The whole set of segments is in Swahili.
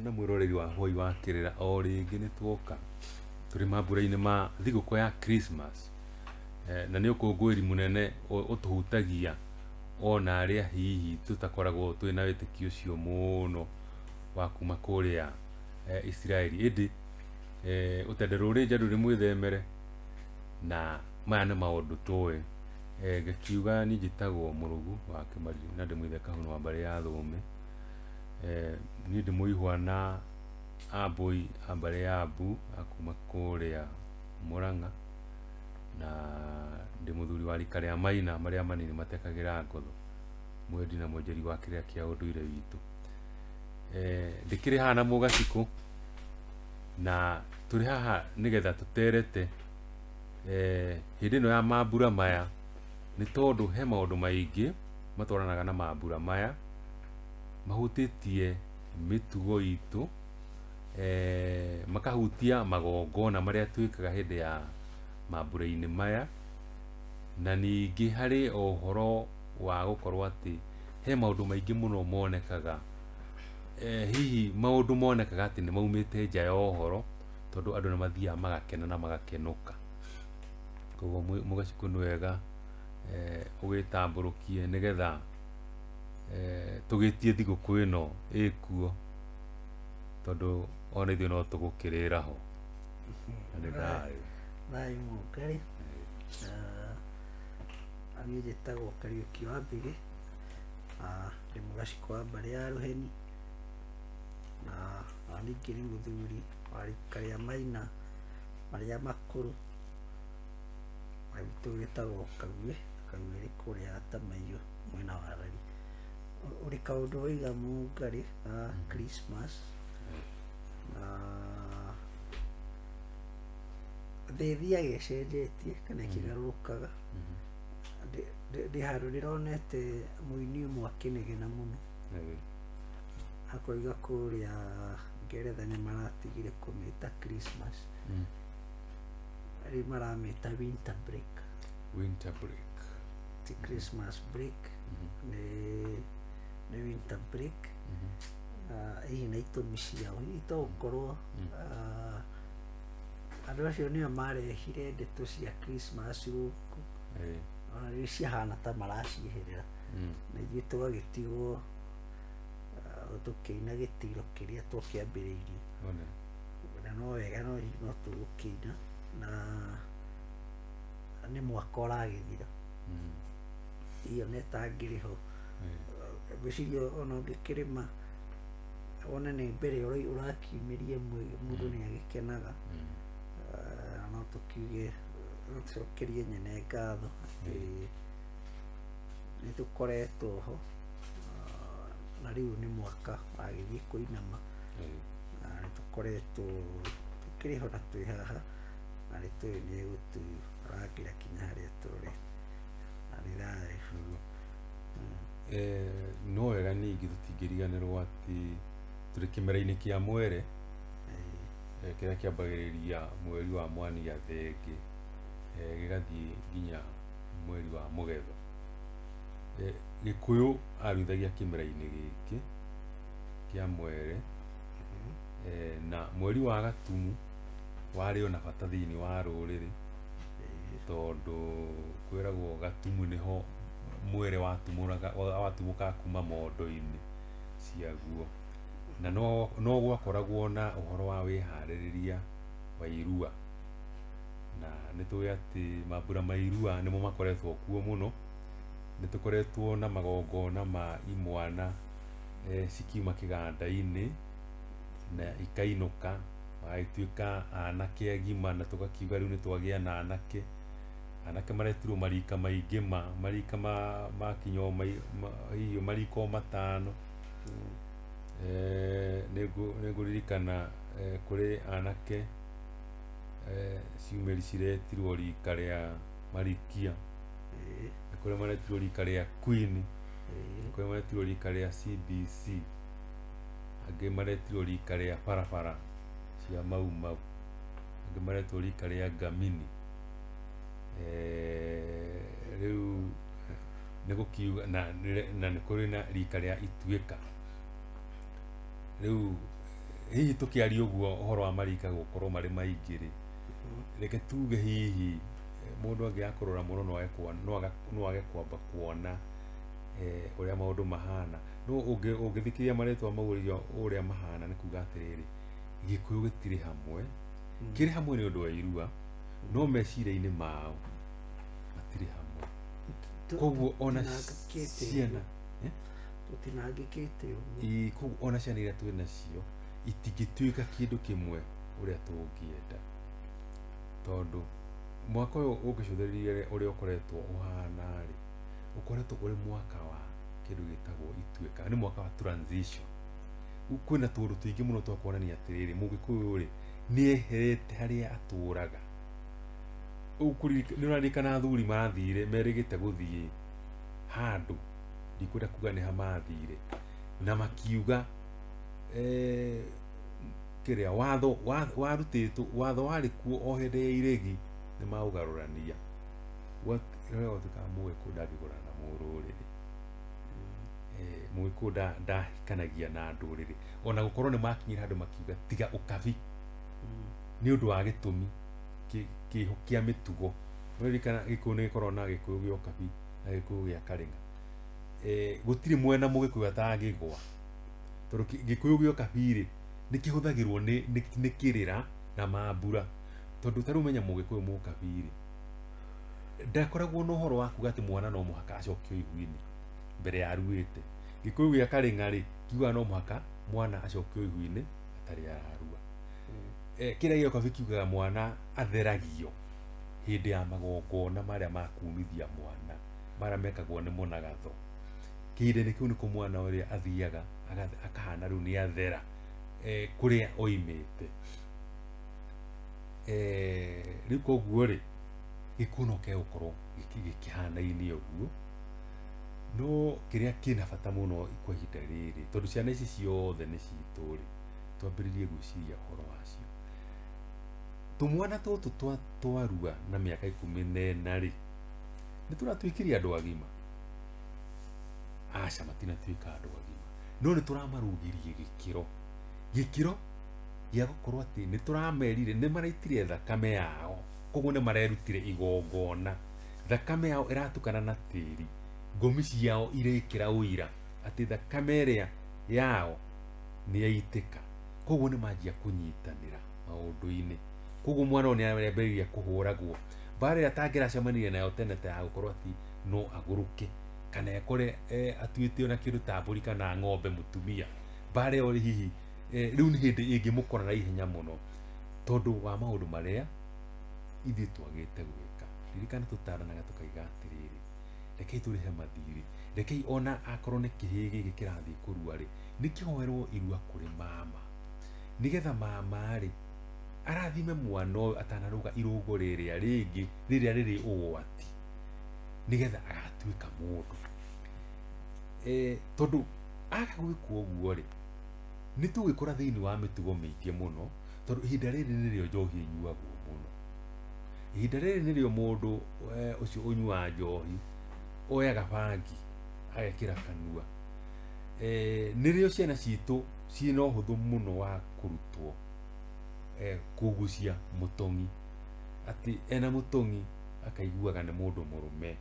na mwiroreri wa hoi wa kirira o ringi ni twoka turi mambura-ini ma thigũkũ ya Christmas na nĩ ũkũngũĩri mũnene ũtũhutagia ona arĩa hihi tũtakoragwo twĩna wĩtĩkio ũcio mũno wa kuma kũrĩa Isiraeli. Ĩndĩ ũtende rũrĩ nja rũrĩ mwĩthemere na maya nĩ maũndũ tũĩ. Ngĩkiuga niĩ njĩtagwo Mũrũgu wa Kĩmario na ndĩ mũithe Kahũnũ wa mbarĩ ya Thũme. Niĩ ndĩ mũihwa na Ambũi a mbarĩ ya Mbu a kuma kũrĩa Mũrang'a, na ndĩ mũthuri wa rika rĩa Maina marĩa manini matekagĩra ngotho, mwendi na mwonjeri wa kĩrĩa kĩa ũndũire witũ. Ndĩkĩrĩ haha na mũgacikũ na tũrĩ haha nĩgetha tũterete hĩndĩ ĩno ya mambura maya, nĩ tondũ he maũndũ maingĩ matwaranaga na mambura maya mahutĩtie mĩtugo itũ, makahutia magongona marĩa twĩkaga hĩndĩ ya mambura-inĩ maya, na ningĩ harĩ ũhoro wa gũkorwo atĩ he maũndũ maingĩ mũno monekaga, hihi maũndũ monekaga atĩ nĩ maumĩte nja ya ũhoro, tondũ andũ nĩ mathiaga magakena na magakenũka. Koguo mũgacikũ nĩ wega ũgĩtambũrũkie nĩgetha tũgĩtie thigũkũ ĩno ĩkuo, tondũ ona ithuĩ no tũgũkĩrĩra ho. Thayũ Mũngai. Niĩ njĩtagwo Kariũki wa Mbĩgĩ, ndĩ mũgacikũ wa mbarĩ ya Rũheni, na ningĩ nĩ mũthuri wa rika rĩa Maina marĩa makũrũ, gwitũ wĩtagwo Kaguĩ rĩ kũrĩa Gatamaiyũ mwena wa Rari. Ũrĩ kaũndũ waiga Mũngarĩ ga Christmas, na thĩ ĩthiaga ĩcenjetie kana ĩkĩgarũrũkaga. Ndĩ handũ ndĩronete mũini ũmwe akĩnegena mũno, akoiga kũrĩa Ngeretha nĩ maratigire kũmĩta Christmas, rĩu maramĩta winter break. Winter break ti Christmas break, nĩ winter break. Hihi na itũmi ciao itogũkorwo andũ acio nĩo marehire ndeto cia Christmas gũkũ, ona rĩu ciahana ta maracieherera, na ithuĩ tũgagĩtigwo tũkĩina gĩtiro kĩrĩa twakĩambĩrĩirie. Na no wega no tũgũkĩina, na nĩ mwaka ũragĩthira, iyo netangĩrĩ ho. Ngwĩciria ona ũngĩkĩrĩma wone nĩ mbere ũrakiumĩria mũndũ nĩ agĩkenaga. No tũkiuge no tũcokerie nyene ngatho atĩ nĩ tũkoretwo ho, na rĩu nĩ mwaka wagĩthiĩ kũinama, na nĩ tũkoretwo tũkĩrĩ ho na twĩ haha, na nĩ tũĩ nĩ egũtũrangĩra kinya harĩa tũrĩ, na nĩ thayũ. No wega ningĩ tũtingĩriganĩrwo atĩ tũrĩ kĩmera-inĩ kĩa mwere kĩrĩa kĩambagĩrĩria mweri wa Mwania Thenge gĩgathiĩ nginya mweri wa Mũgetho. Gĩkũyũ aruithagia kĩmera-inĩ gĩkĩ kĩa mwere, na mweri wa Gatumu warĩ ona bata thĩinĩ wa rũrĩrĩ, tondũ kwĩragwo Gatumu nĩho mwere watumũkaga kuma mondo-inĩ ciaguo, na no gwakoragwo na ũhoro wa wĩharĩrĩria wa irua, na nĩ tũĩ atĩ mambura ma irua nĩmo makoretwo kuo mũno. Nĩ tũkoretwo na magongona ma imwana cikiuma kĩganda-inĩ na ikainũka, magagĩtuĩka anake agima, na tũgakiuga rĩu nĩ twagĩa na anake maretirwo marika maingĩ marika makinya hihi marika 5. Nĩngũririkana kũrĩ anake ciumĩri ciretirwo rika rĩa Marikia, nĩ kũrĩ maretirwo rika rĩa Queen, nĩ kũrĩ maretirwo rika rĩa CBC, angĩ maretirwo rika rĩa barabara cia Mau Mau, angĩ maretirwo rika rĩa Ngamini. Rĩu nĩ gũkiuga na nĩ kũrĩ na rika rĩa Ituĩka. Rĩu hihi tukiaria uguo uhoro wa marika gukorwo mari maingi ri reke tuge hihi mundu angiakorora muno no age kwamba kuona uria maundu mahana no ungithikiria maretwa mauririo uria mahana ni kuga atiriri Gikuyu gitiri hamwe kiri hamwe ni undu wa irua no meciria-ini mao matiri hamwe koguo ona ciana tutinangikite koguo ona ciana iria twina cio itingituika kindu kimwe uria tungienda tondu mwaka uyu ungicuthiririe uria ukoretwo uhana ri ukoretwo uri mwaka wa kindu gitagwo ituika ni mwaka wa transition kwina tundu tuingi muno twa kuonania atiriri Mugikuyu ri ni eherete haria aturaga ni uririkana athuri mathire merigite guthie handu ndikwenda kuga ni hamathire na makiuga kiria watho wari kuo o hindi ya iregi ni maugarurania leo tukamugiku ndangigurana mururiri Mugikuyu ndahikanagia na nduriri ona gukorwo ni makinyira handu makiuga tiga ukabi ni undu wa gitumi kiho kia mitugo uririkana Gikuyu ni gikorwo na Gikuyu gya ukabi na Gikuyu gya Kalenga gutiri mwena Mugikuyu atangigwa tondu Gikuyu gya ukabi ri ni kihuthagirwo ni kirira na mambura tondu taru menya Mugikuyu mukabi ri ndakoragwo no horo wa kuga ati mwana no muhaka acokio ihu-ini mbere ya aruite Gikuyu gya Kalenga ri kiuga no muhaka mwana acokio ihu-ini atari ararua kiria gya ukabi kiugaga mwana atheragio hindi ya magongona maria makumithia mwana maria mekagwo ni munagatho kihinda-ini kiu niko mwana uria athiaga akahana riu ni athera kuria oimite riu koguo ri Gikuyu no kegukorwo gikihana-ini uguo no kiria kina bata muno kwa ihinda riri tondu ciana ici ciothe ni citu ri twambiririe gwiciria uhoro wacio tumwana tutu twarua na miaka 14 ri ni turatwikiria andu agima aca matinatuika andu agima no ni turamarugirie gikiro gya gukorwo ati ni turamerire ni maraitire thakame yao koguo ni marerutire igongona thakame yao iratukana na tiri ngomi ciao irekira uira ati thakame iria yao ni yaitika koguo ni manjia kunyitanira maundu-ini koguo mwana ni arambiriria kuhuragwo mbara ria tangiracemanirie nayo tene ta ya gukorwo ati no aguruke kana ekore atuite ona kindu ta mburi kana ng'ombe mutumia mbara iyo hihi riu ni hindi ingimukora na ihenya muno tondu wa maundu maria ithi twagite gwika ririkana tutaranaga tukaiga atiriri rekei turihe mathiri rekei ona akorwo ni kihii giki kirathii kurua ri ni kihoerwo irua kuri mama nigetha mama ri arathime mwana uyu atanaruga irugo riria ringi riria riri ugwati nigetha agatuika mundu tondu aga gwikwo uguo ri ni tugikora thiini wa mitugo miingi muno tondu ihinda riri nirio njohi inyuagwo muno ihinda riri nirio mundu ucio unyua njohi oyaga bangi agekira kanua nirio ciana citu ciina uhuthu muno wa kurutwo kugucia mutongi ati ena mutongi akaiguaga ni mundu murume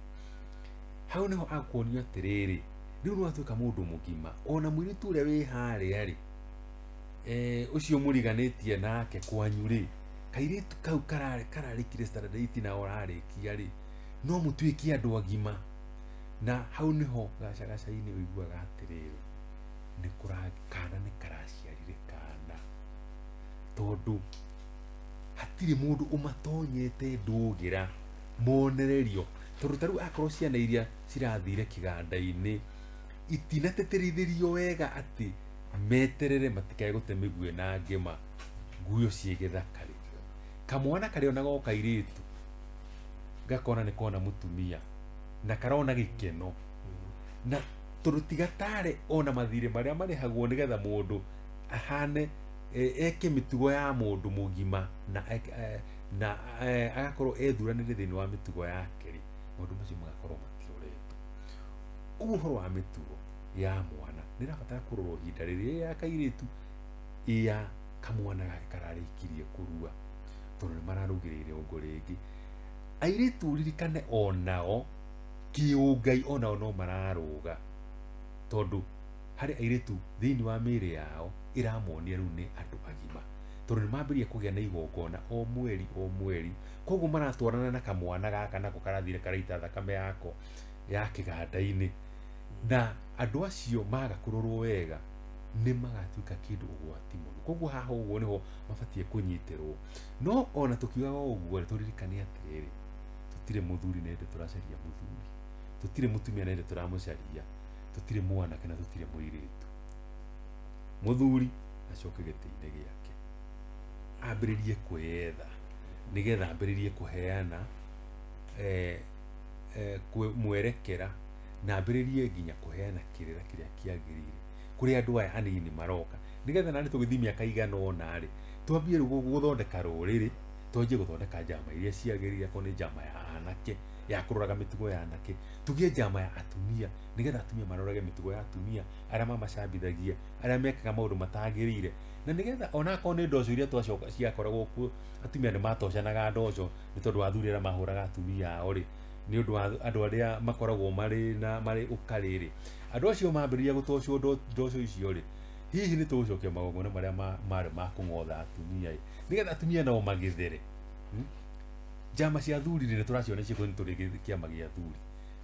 hau niho akuonio atiriri riu no atuika mundu mugima ona mwiritu uria wi haria ri ucio muriganitie nake kwanyu ri kairitu kau kararikire standardite na orarikia ri no mutuiki andu agima na hau niho gacagaca-ini uiguaga atiriri ni kana ni karaciarire kana tondu hatiri mundu umatonyete ndugira monererio tondu taru akorwo ciana iria cirathire kiganda-ini itinateterithirio wega ati meterere matikae gute migue na ngima nguyo cie githakari kamwana kari ona go kairitu gakona ni kona mutumia na karona gikeno na tondu tigatare ona mathire maria marihagwo nigetha mundu ahane eke mitugo ya mundu mugima na agakorwo ethuranire thiini wa mitugo yake ri maundu macio magakorwo matiroretwo uhoro wa mitugo ya mwana nirabatara kurorwo ihinda riria ya kairitu iya kamwana gake kararĩkirie kũrua tondũ nĩ mararũgĩrĩire ũngũ rĩngĩ. Airĩtu ririkane onao kĩũngai onao no mararũga tondũ harĩ airĩtu thĩinĩ wa mĩĩrĩ yao ĩramonia rĩu nĩ andũ agima tondũ nĩ mambĩrĩria kũgĩa na igongona o mweri, koguo maratwarana na kamwana gaka nako karathire karaita thakame yako ya kĩganda-inĩ, na andũ acio maga kũrorwo wega nĩ magatuĩka kĩndũ ũgwati mũno. Koguo haha ũguo nĩho mabatiĩ kũnyitĩrwo, no ona tũkiugaga ũguo tũririkane atĩrĩrĩ, tũtirĩ mũthuri na hĩndĩ tũracaria mũthuri, tũtirĩ mũtumia na hĩndĩ tũramũcaria, tũtirĩ mwanake na tũtirĩ mũirĩtu. Mũthuri acoke gĩtĩ-inĩ gĩake ambĩrĩrie kwĩyetha nĩgetha ambĩrĩrie kũheana mwerekera na ambĩrĩrie nginya kũheana kĩrĩra kĩrĩa kĩagĩrĩire kũrĩ andũ aya anini maroka, nĩgetha nani tũgĩthiĩ mĩaka igana ũna rĩ, twambie rĩu gũthondeka rũrĩrĩ, twanjie gũthondeka njama iria ciagĩrĩire, akorwo nĩ njama ya anake ya kũroraga mĩtugo ya anake, tũgie njama ya atumia nĩgetha atumia marorage mĩtugo ya atumia arĩa mamacambithagia, arĩa mekaga maũndũ matagĩrĩire, na nĩgetha onakorwo nĩ ndoco iria twacoka ciakoragwo kuo atumia nĩ matocanaga ndoco nĩ tondũ wa athuri arĩa mahũraga atumia ao rĩ, nĩ ũndũ wa andũ arĩa makoragwo marĩ ũkarĩ rĩ, andũ acio mambĩrĩria gũtocwo ndoco icio rĩ, hihi nĩ tũgũcokia magongona marĩa marĩ ma kũng'otha atumia nĩgetha atumia nao magĩthere. Njama cia athuri nĩ tũraciona ciĩko nĩ tũrĩ kĩama gĩa athuri,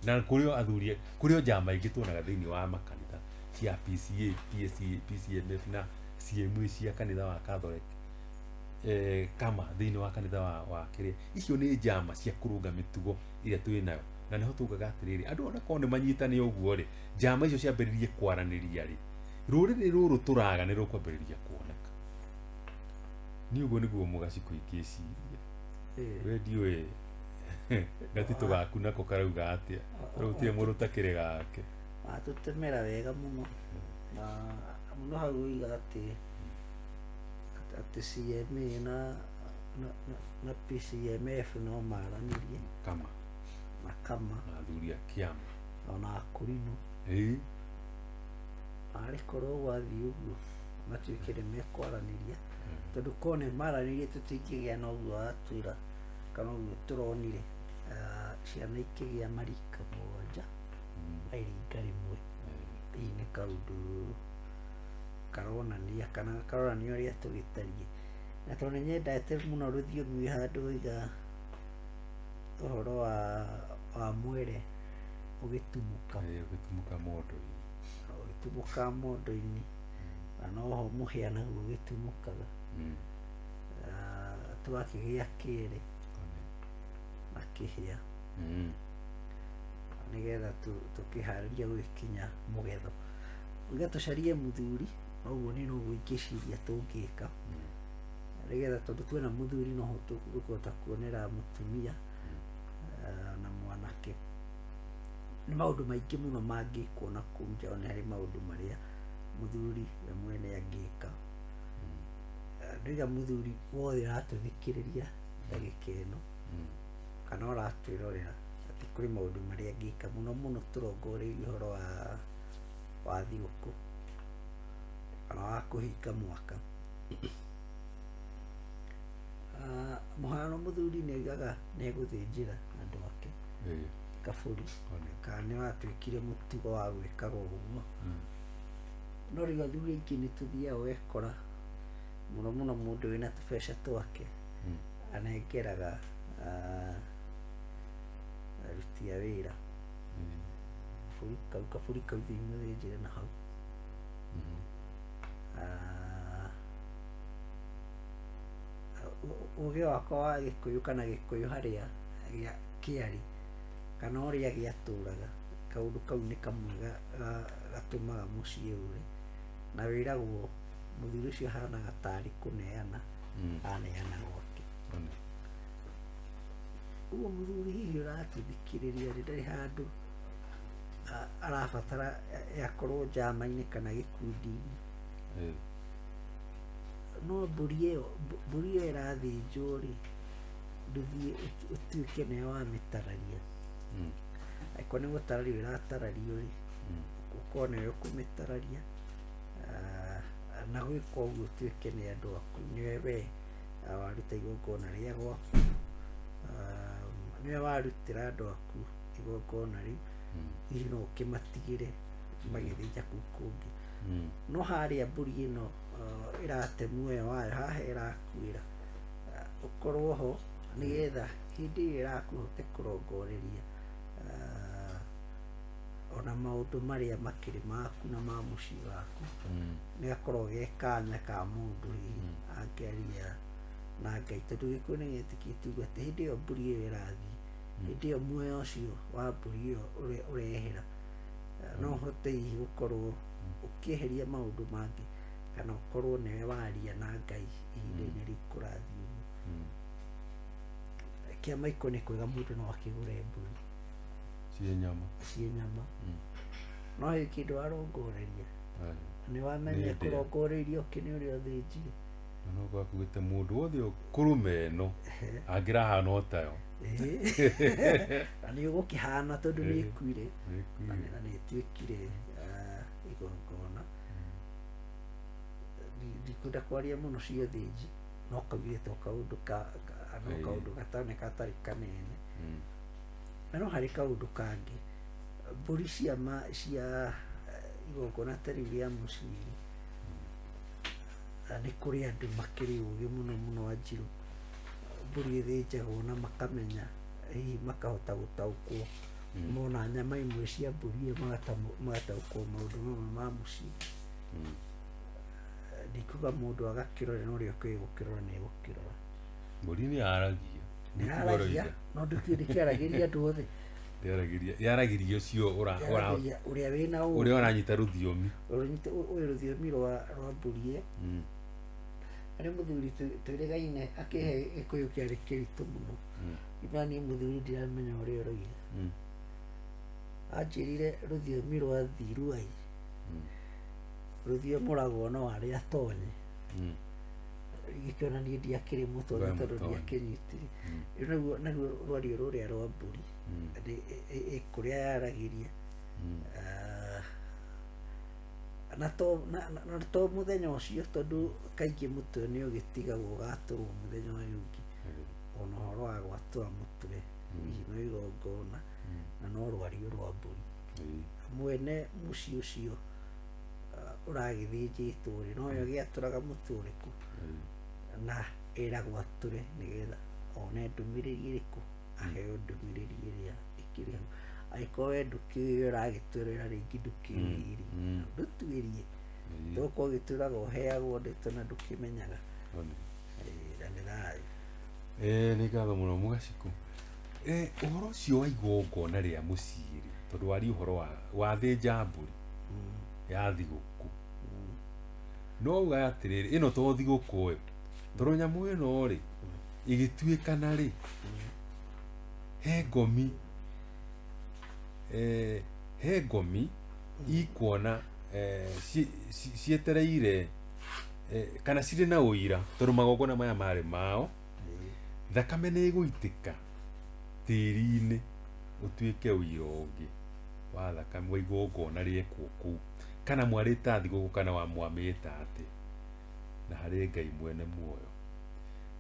na kũrĩ o njama ingĩ tuonaga thĩinĩ wa makanitha cia PCA, PSA, PCMF na CMA cia kanitha wa Catholic, kama thĩinĩ wa kanitha wa kĩrĩa, icio nĩ njama cia kũrũnga mĩtugo ĩrĩa twĩ nayo, na nĩho tugaga atĩrĩrĩ, andũ onakorwo nĩ manyitane ũguo rĩ, njama icio ciambĩrĩrie kwaranĩria rĩ, rũrĩrĩ rũrũ tũraga nĩ rũkwambĩrĩria kuoneka. Nĩ ũguo nĩguo mũgaci kũingĩciria we ndiũĩ gatitũ gaku nako karauga atĩa, rũtie mũndũ takĩrĩ gake atũtemera wega mũno, na mũno hau uiga atĩ CMA na PCMF no maranĩrie kama na athuri a kĩama ona akũrinũ arĩkorwo gwathiĩ ũguo matuĩke nĩ mekwaranĩria, tondũ korwo nĩ maranĩrie tũtingĩgĩa na ũguo watwĩra kana ũguo tũronire ciana ikĩgĩa marika 7 airinga rĩmwe. Hihi nĩ kaũndũ karonania kana karonania ũrĩa tũgĩtariĩ, na tondũ nĩ nyendete mũno rũthiomi handũ ũiga ũhoro wa mwere ũgĩtumũka mondo-inĩ, na noho mũhĩa naguo ũgĩtumũkaga, twakĩgĩa kĩrĩ na kĩhĩa nĩgetha tũkĩharĩria gwĩkinya mũgetho, nĩgetha tũcarie mũthuri, ũguo nĩ noguo ingĩciria tũngĩka nĩgetha tondũ twĩna mũthuri noho tũkũhota kuonera mũtumia na mwanake. Nĩ maũndũ maingĩ mũno mangĩkwo na kũu nja, ona harĩ maũndũ marĩa mũthuri we mwene angĩka. Ndauga mũthuri wothe ũratũthikĩrĩria ndagĩka ĩno kana ũratwĩrorera, atĩ kũrĩ maũndũ marĩa angĩka mũno mũno tũrongoreirie ũhoro wa thigũkũ kana wa kũhinga mwaka. Mũhano mũthuri nĩ augaga nĩ egũthĩnjĩra andũ ake kabũri, kana nĩ watuĩkire mũtugo wa gwĩkaga ũguo, no rĩu athuri aingĩ nĩ tũthiaga ũgekora mũno mũno mũndũ wĩna tũbeca twake anengeraga aruti a wĩra kabũri kau thiĩ mũthĩnjĩre na hau. Ũgĩ wakwa wa Gĩkũyũ kana Gĩkũyũ harĩa kĩarĩ kana ũrĩa gĩatũraga, kaũndũ kau nĩ kamwe gatũmaga mũciĩ ũre, na wĩragwo mũthuri ũcio ahanaga tarĩ kũneana aneana gwake. Ũguo mũthuri hihi ũratũthikĩrĩria rĩ, ndarĩ handũ arabatara akorwo njama-inĩ kana gĩkundi-inĩ, no mbũri ĩyo ĩrathĩnjwo rĩ, ndũthiĩ ũtuĩke nĩwe wamĩtararia. Angĩkorwo nĩ gũtarario ĩratarario rĩ, ũkorwo nĩwe ũkũmĩtararia, na gwĩka ũguo tuĩke nĩ andũ aku nĩwe we waruta igongona rĩa gwaku, nĩwe warutĩra andũ aku igongona rĩu, hihi no ũkĩmatigĩre magĩthĩnja kũu kũngĩ. No harĩa mbũri ĩno ĩrate muoyo wayo haha ĩrakuĩra, ũkorwo ho nĩgetha hĩndĩ ĩyo ĩrakũhote kũrongoreria ona maũndũ marĩa makĩrĩ maku na ma mũciĩ waku, nĩ gakorwo ge kanya ka mũndũ hihi angĩaria na Ngai, tondũ Gĩkũyũ nĩ gĩtĩkĩtie ũguo atĩ hĩndĩ ĩyo mbũri ĩyo ĩrathiĩ, hĩndĩ ĩyo muoyo ũcio wa mbũri ĩyo ũrehera, no ũhote hihi gũkorwo ũkĩeheria maũndũ mangĩ, kana ũkorwo nĩwe waria na Ngai ihinda-inĩ rĩu kũrathiĩ ũguo. Kĩama iko nĩ kwega mũndũ no akĩgũre mbũri ciĩ nyama, no he kĩndũ warongoreria, nĩ wamenya kũrongoreria ũkĩnĩ ũrĩa ũthĩnjire, no gwakuĩte mũndũ wothe kũrũme ĩno angĩrahana o tayo, na nĩ ũgũkĩhana tondũ nĩ ĩkuire na nĩ ĩtuĩkire igongona. Ndikwenda kwaria mũno cia ũthĩnji, no kaugĩte o kaũndũ gatarĩ kanene, na no harĩ kaũndũ kangĩ, mbũri cia igongona ta rĩu rĩa mũciĩ, nĩ kũrĩ andũ makĩrĩ ũgĩ mũno mũno Wanjiru, mbũri ĩthĩnjagwo na makamenya, hihi makahota gũtaũkwo, mona nyama imwe cia mbũri ĩyo magataũkwo maũndũ mamwe ma mũciĩ. Ndikuga mũndũ agakĩrore, no ũrĩa ũkĩũĩ gũkĩrora nĩ egũkĩrora. Mbũri nĩ yaragia, nĩyaragia, no ndĩkĩaragĩria andũ othe, yaragĩria ũcio ũrĩa wĩna ũrĩa ũranyita rũthiomi, ũyũ rũthiomi rwa mbũri ĩyo. Arĩ mũthuri twĩrĩgaine akĩhe Gĩkũyũ kĩarĩ kĩritũ mũno, iba niĩ mũthuri ndiramenya ũrĩa ũroiga, anjĩrire rũthiomi rwa Thiruai rũthiomoragwo no arĩa atonye, gĩkĩona niĩ ndiakĩrĩ mũtonye tondũ ndiakĩnyitire, naruo rwario rũrĩa rwa mbũri kũrĩa yaragĩria, na to mũthenya ũcio, tondũ kaingĩ mũtwe nĩ ũgĩtigagwo ũgatũrwo mũthenya ũyũ ũngĩ, ona ũhoro wa gwatũra mũtwe hihi no igongona, na no rwario rwa mbũri. Mwene mũciĩ ũcio ũragĩthĩnjĩtwo rĩ, nowe ũgĩatũraga mũtwe ũrĩkũ, na eragwo atũre nĩgetha one ndũmĩrĩri ĩrĩkũ, aheo ndũmĩrĩri ĩrĩa ĩkĩrĩ hau. Angĩkorwo we ndũkĩũĩ ũragĩtũrĩra rĩngĩ ndũkĩũĩ rĩ, ndũtuĩrie, tokorwo ũgĩtũraga ũheagwo ndeto na ndũkĩmenyaga, na nĩ thayũ. Nĩ ngatho mũno Mũgacikũ. Ũhoro ũcio wa igongona rĩa mũciĩ rĩ, tondũ waria ũhoro wa thĩnja mbũri ya thigũkũ, no uga atĩrĩrĩ, ĩno to thigũkũ ĩyo, tondũ nyamũ ĩno rĩ ĩgĩtuĩkana rĩ, he ngomi ikuona cietereire kana cirĩ na ũira, tondũ magongona maya marĩ mao, thakame nĩ ĩgũitĩka tĩri-inĩ ũtuĩke ũira ũngĩ wa thakame wa igongona rĩekwo kũu, kana mwarĩta thigũkũ kana mwamĩta atĩ, na harĩ Ngai mwene muoyo.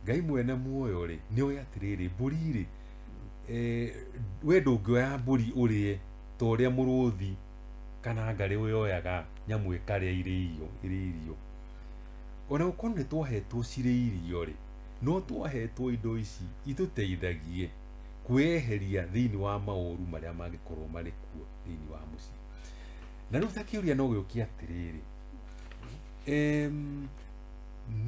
Ngai mwene muoyo rĩ nĩoĩ atĩrĩrĩ, mbũri rĩ, we ndũngĩoya mbũri ũrĩe ta ũrĩa mũrũthi kana ngarĩ yoyaga nyamũ ĩkarĩa irĩ irio. Ona gũkorwo nĩ twahetwo cirĩ irio rĩ, no twahetwo indo ici itũteithagie kwĩeheria thĩinĩ wa maũru marĩa mangĩkorwo marĩ kuo thĩinĩ wa mũciĩ. Na rĩu ta kĩũria no gĩũkie atĩrĩrĩ,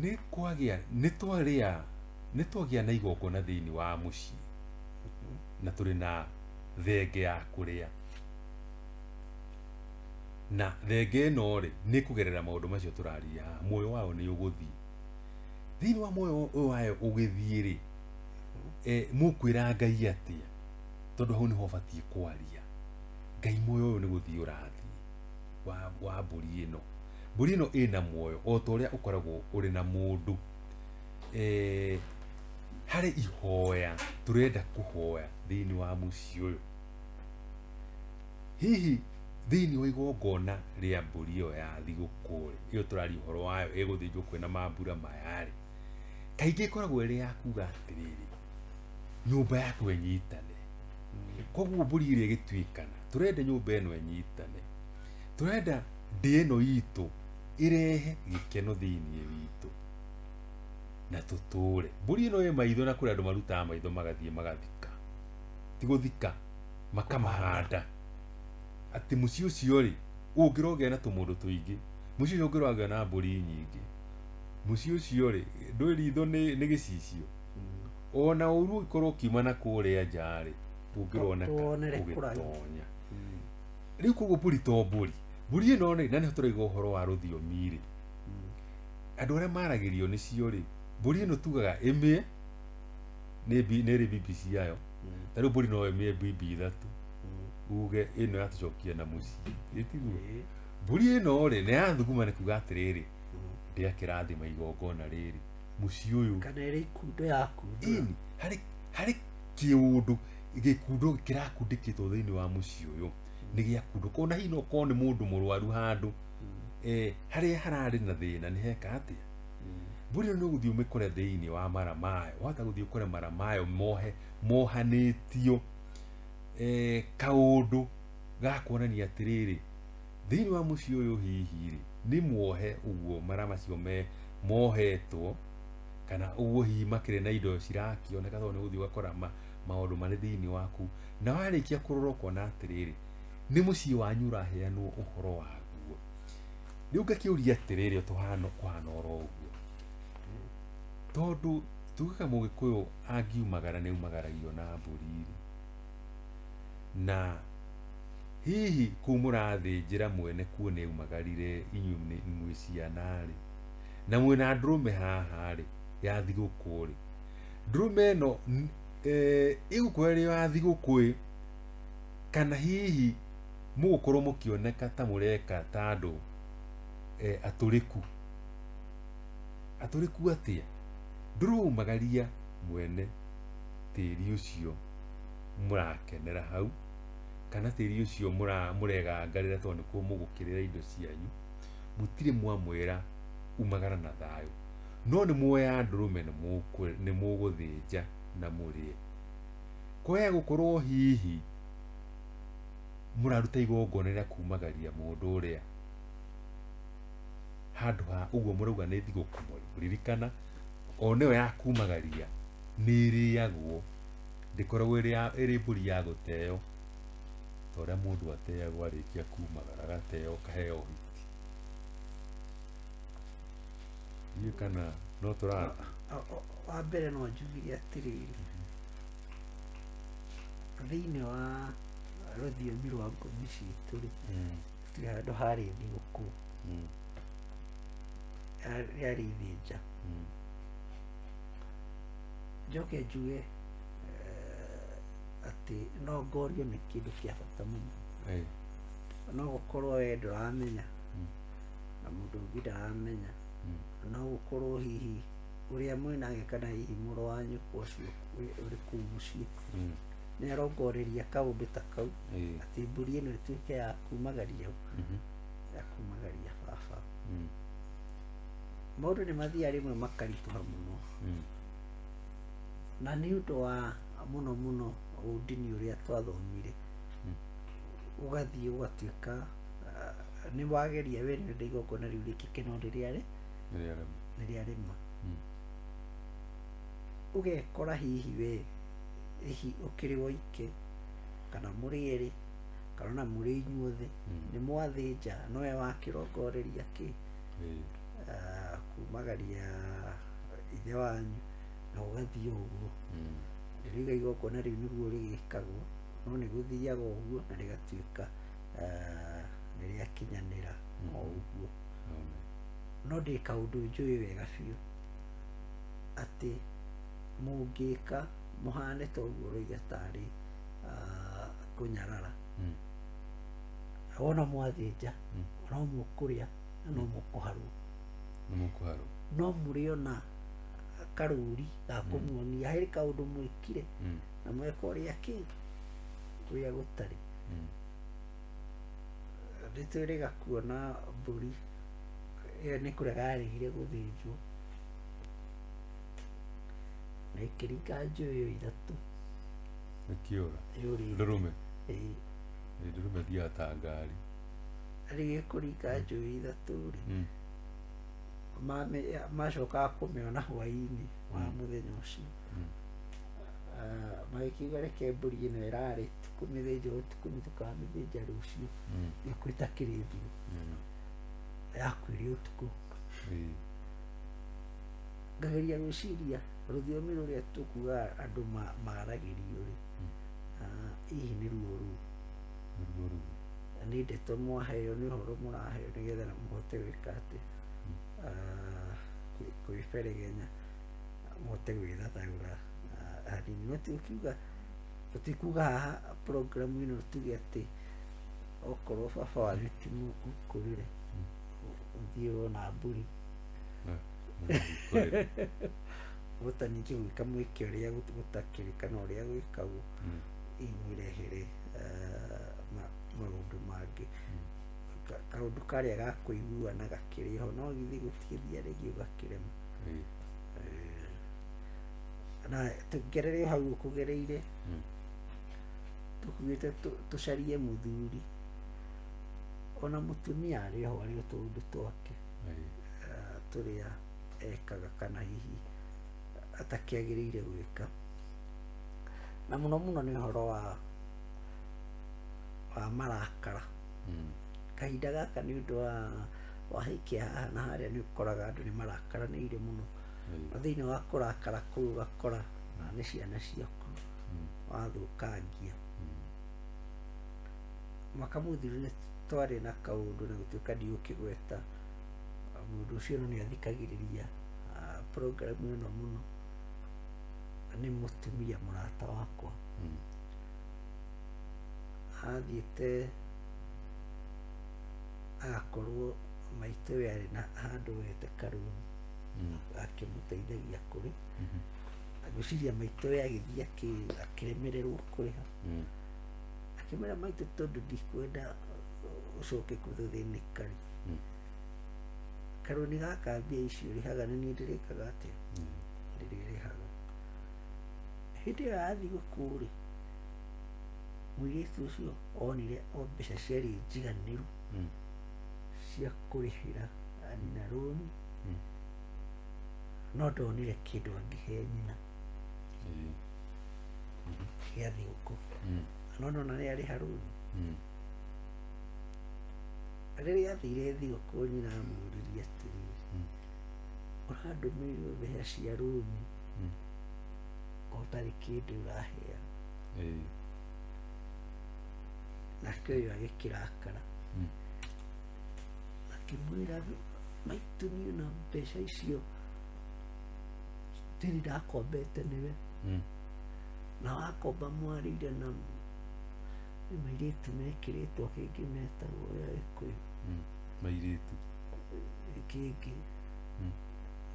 nĩ twagĩa na igongona thĩinĩ wa mũciĩ na tũrĩ na thenge ya kũrĩa, na thenge ĩno rĩ nĩ kũgerera maũndũ macio tũraria haha, muoyo wayo nĩ ũgũthiĩ thĩinĩ wa muoyo wayo ũgĩthiĩ rĩ, mũkwĩra Ngai atĩa? Tondũ hau nĩho batiĩ kwaria. Ngai muoyo ũyũ nĩ gũthiĩ ũrathiĩ wa mbũri ĩno. Mbũri ĩno ĩna muoyo o ta ũrĩa ũkoragwo ũrĩ na mũndũ. Harĩ ihoya tũrenda kũhoya thĩinĩ wa mũciĩ ũyũ, hihi thiini wa igongona ria mburi iyo ya thigũkũ iyo tũraria ũhoro wayo ĩgũthĩnjwo kwĩna mambura maya rĩ, kaingĩ ĩkoragwo ĩrĩ ya kuga atĩrĩrĩ, nyũmba yaku ĩnyitane. Koguo mbũri ĩrĩa ĩgĩtuĩkana, tũrenda nyũmba ĩno ĩnyitane, tũrenda ndĩ ĩno itũ ĩrehe gĩkeno thĩinĩ witũ na tũtũre. Mbũri ĩno ĩ maitho na kũrĩ andũ marutaga maitho magathiĩ magathika, ti gũthika, makamahanda. Atĩ mũciĩ ũcio rĩ, ũngĩrogĩa na tũmũndũ tũingĩ, mũciĩ ũcio ũngĩrogĩa na mbũri nyingĩ, mũciĩ ũcio rĩ, ndũĩ ritho nĩ gĩcicio, ona ũru ũkorwo ũkiuma na kũrĩa nja rĩ, ũngĩroneka ũgĩtonya. Rĩu koguo mbũri to mbũri, mbũri ĩno rĩ, na nĩho tũrauga ũhoro wa rũthiomi rĩ, andũ arĩa maragĩrio nĩcio rĩ, mbũri ĩno tugaga ĩmĩe nĩ ĩrĩ bibi ciayo, ta rĩu mbũri no ĩmĩe bibi ithatũ, uge ĩno yatũcokia na mũciĩ, ĩtiguo. Mbũri ĩno rĩ, nĩ yathuguma nĩ kuga atĩrĩrĩ, ndĩakĩrathima igongona rĩrĩ, mũciĩ ũyũ kana ĩrĩ ikundo yaku harĩ kĩũndũ gĩkundo kĩrakundĩkĩtwo thĩinĩ wa mũciĩ ũyũ nĩ gĩakundo. Kona hihi no korwo nĩ mũndũ mũrwaru handũ harĩa hararĩ na thĩna nĩ heka atĩa. Mbũri ĩno nĩ ũgũthiĩ ũmĩkore thĩinĩ wa mara mayo, wahota gũthiĩ ũkore mara mayo mohanĩtio kaũndũ ga kuonania atĩrĩrĩ, thĩinĩ wa mũciĩ ũyũ hihi rĩ, nĩ muohe ũguo mara macio mohetwo, kana ũguo hihi makĩrĩ na indo cirakĩoneka, tondũ nĩ ũgũthiĩ ũgakora maũndũ marĩ thĩinĩ waku, na warĩkia kũrora ũkona atĩrĩrĩ, nĩ mũciĩ wanyu ũraheanwo ũhoro waguo. Rĩu ngakĩũria atĩrĩrĩ, kũhana oro ũguo, tondũ tugaga Mũgĩkũyũ angiumagara nĩ umagaragio na mbũri, na hihi kũu mũrathĩnjĩra mwene kuona yumagarire inyuĩ mwĩ ciana rĩ, na mwĩna ndũrũme haha rĩ ya thigũkũ rĩ, ndũrũme ĩno ĩgũkorwo ĩrĩ ya thigũkũ, kana hihi mũgũkorwo mũkĩoneka ta mũreka ta andũ atũrĩku atĩa, ndũrũmagaria mwene tĩri ũcio mũrakenera hau, kana tĩri ũcio mũregangarĩra tondũ nĩkuo mũgũkĩrĩra indo cianyu, mũtirĩ mwamwĩra umagara na thayũ, no nĩ muoya ndũrũme nĩ mũgũthĩnja na mũrĩe. Kwaya gũkorwo hihi mũraruta igongona rĩa kumagaria mũndũ ũrĩa handũ ha ũguo mũrauga nĩ thigũkũ, mũririkana o nĩyo ya kumagaria nĩ ĩrĩagwo, ndĩkoragwo ĩrĩ mbũri ya gũteo ta ũrĩa mũndũ ateagwo arĩkia kumagara, agateo kaheo hiti. Niĩ kana no tũra wa mbere no njugire atĩrĩrĩ, thĩinĩ wa rũthiomi rwa ngũmi citũ rĩ, tũrĩ handũ harĩ thigũkũ yarĩ ithĩnja, njoke njuge atĩ no ngorio nĩ kĩndũ kĩa bata mũno, no gũkorwo we ndũramenya na mũndũ ũngĩ ndaramenya, no gũkorwo hihi ũrĩa mwĩnake kana hihi mũrũ wa nyũkwa ũcio ũrĩ kũu mũciĩ nĩ arongoreria kaũndũ ta kau, atĩ mbũri ĩno ĩtuĩke ya kumagaria baba. Maũndũ nĩ mathiaga rĩmwe makaritũha mũno, na nĩ ũndũ wa mũno ũndini ũrĩa twathomire, ũgathiĩ ũgatuĩka nĩ wageria we nĩ igongona rĩu rĩkĩke no nĩrĩarema, ũgekora hihi we ũkĩrĩ woike kana mũrĩ erĩ kana na mũrĩ inyuothe nĩ mwathĩnja, no we wakĩrongoreria kumagaria ithe wanyu na ũgathiĩ ũguo, rĩu igongona rĩu nĩguo rĩgĩkagwo, no nĩ gũthiaga ũguo na rĩgatuĩka nĩ rĩakinyanĩra o ũguo. No ndĩ kaũndũ njũĩ wega biũ atĩ mũngĩka mũhane ta ũguo ũroiga tarĩ kũnyarara, wona mwathĩnja no mũkũrĩa na no mũkũharwo, no mũrĩo na karũri ga kũmuonia harĩ kaũndũ mwĩkire na mweka ũrĩa ũrĩa gũtarĩ. nĩtwĩrĩga kuona mbũri ĩyo nĩ kũrega yarĩgire gũthĩnjwo na ĩkĩringa njũĩ ithatũ ĩkĩũra yũrĩte ndũrũme ĩĩ ndũrũme thiaga ta ngari arĩgĩ kũringa njũĩ ithatũ rĩ macokaga kũmĩona hwaĩ-inĩ wa mũthenya ũcio magĩkiuga reke mbũri ĩno ĩrarĩ tũkũmĩthĩnja ũtukũ nĩtũkamĩthĩnja rũciũ ĩkuo ĩtakĩrĩ thiũ yakuire ũtukũ ngageria gwĩciria rũthiomi rũrĩa tũkuga andũ maragĩrio rĩ hihi nĩ ruo rũu nĩ ndeto mwaheo nĩ ũhoro mũraheo nĩgetha mũhote gwĩka atĩ kwĩberegenya mũhote gwĩthathaũra hanini no tũtikuga haha programu ĩno tuge atĩ okorwo baba wanyu ti mũkũrĩre ũthiĩ wona mbũri ũhota ningĩ gwĩka mwĩke ũrĩa gũtakĩrĩ kana ũrĩa gwĩkagwo imwĩrehere maũndũ mangĩ kaũndũ karĩa ga kũiguana gakĩrĩ ho no githĩ gũtigĩthia rĩngĩ ũgakĩrema na tũgerere hau ũkũgereire tũkuĩte tũcarie mũthuri ona mũtumia arĩ ho arĩ o tũũndũ twake tũrĩa ekaga kana hihi atakĩagĩrĩire gwĩka na mũno mũno nĩ ũhoro wa marakara kahinda gaka nĩ ũndũ wa hĩkia haha na harĩa nĩ ũkoraga andũ nĩ marakaranĩire mũno na thĩinĩ wa kũrakara kũu ũgakora nĩ ciana ciaku wathũkangia mwaka mũthiru nĩ twarĩ na kaũndũ na gũtuĩka ndigũkĩgweta mũndũ ũcio nĩ athikagĩrĩria programu ĩno mũno nĩ mũtumia mũrata wakwa athiĩte agakorwo maitũ yarĩ na handũ wete karũni akĩmũteithagia kũrĩ agwĩciria maitũ agĩthiĩ akĩremererwo kũrĩha akĩmera maitũ tondũ ndikwenda ũcoke kũthĩnĩka rĩ karũni gaka mbia icio ũrĩhaga nĩ niĩ ndĩrĩkaga atĩa ndĩrĩrĩhaga hĩndĩ ĩyo ya thigũkũ rĩ mũirĩtu ũcio onire o mbeca ciarĩ njiganĩru cia kũrĩhĩra nyina rũni no ndonire kĩndũ angĩhe nyina gĩa thigũkũ nona nĩ arĩha rũni rĩrĩa athire thigũkũ nyina amũririe atĩrĩrĩ ũrandũmĩirwo mbeca cia rũni ũtarĩ kĩndũ ũrahea nake ũyũ agĩkĩrakara akĩmwĩra maitũ niĩ na mbeca icio ndirĩ ndakombete nĩwe na wakomba mwarĩire na nĩ mairĩtu mekĩrĩtwo kĩngĩ metagwo ya Gĩkũyũ mairĩtu kĩngĩ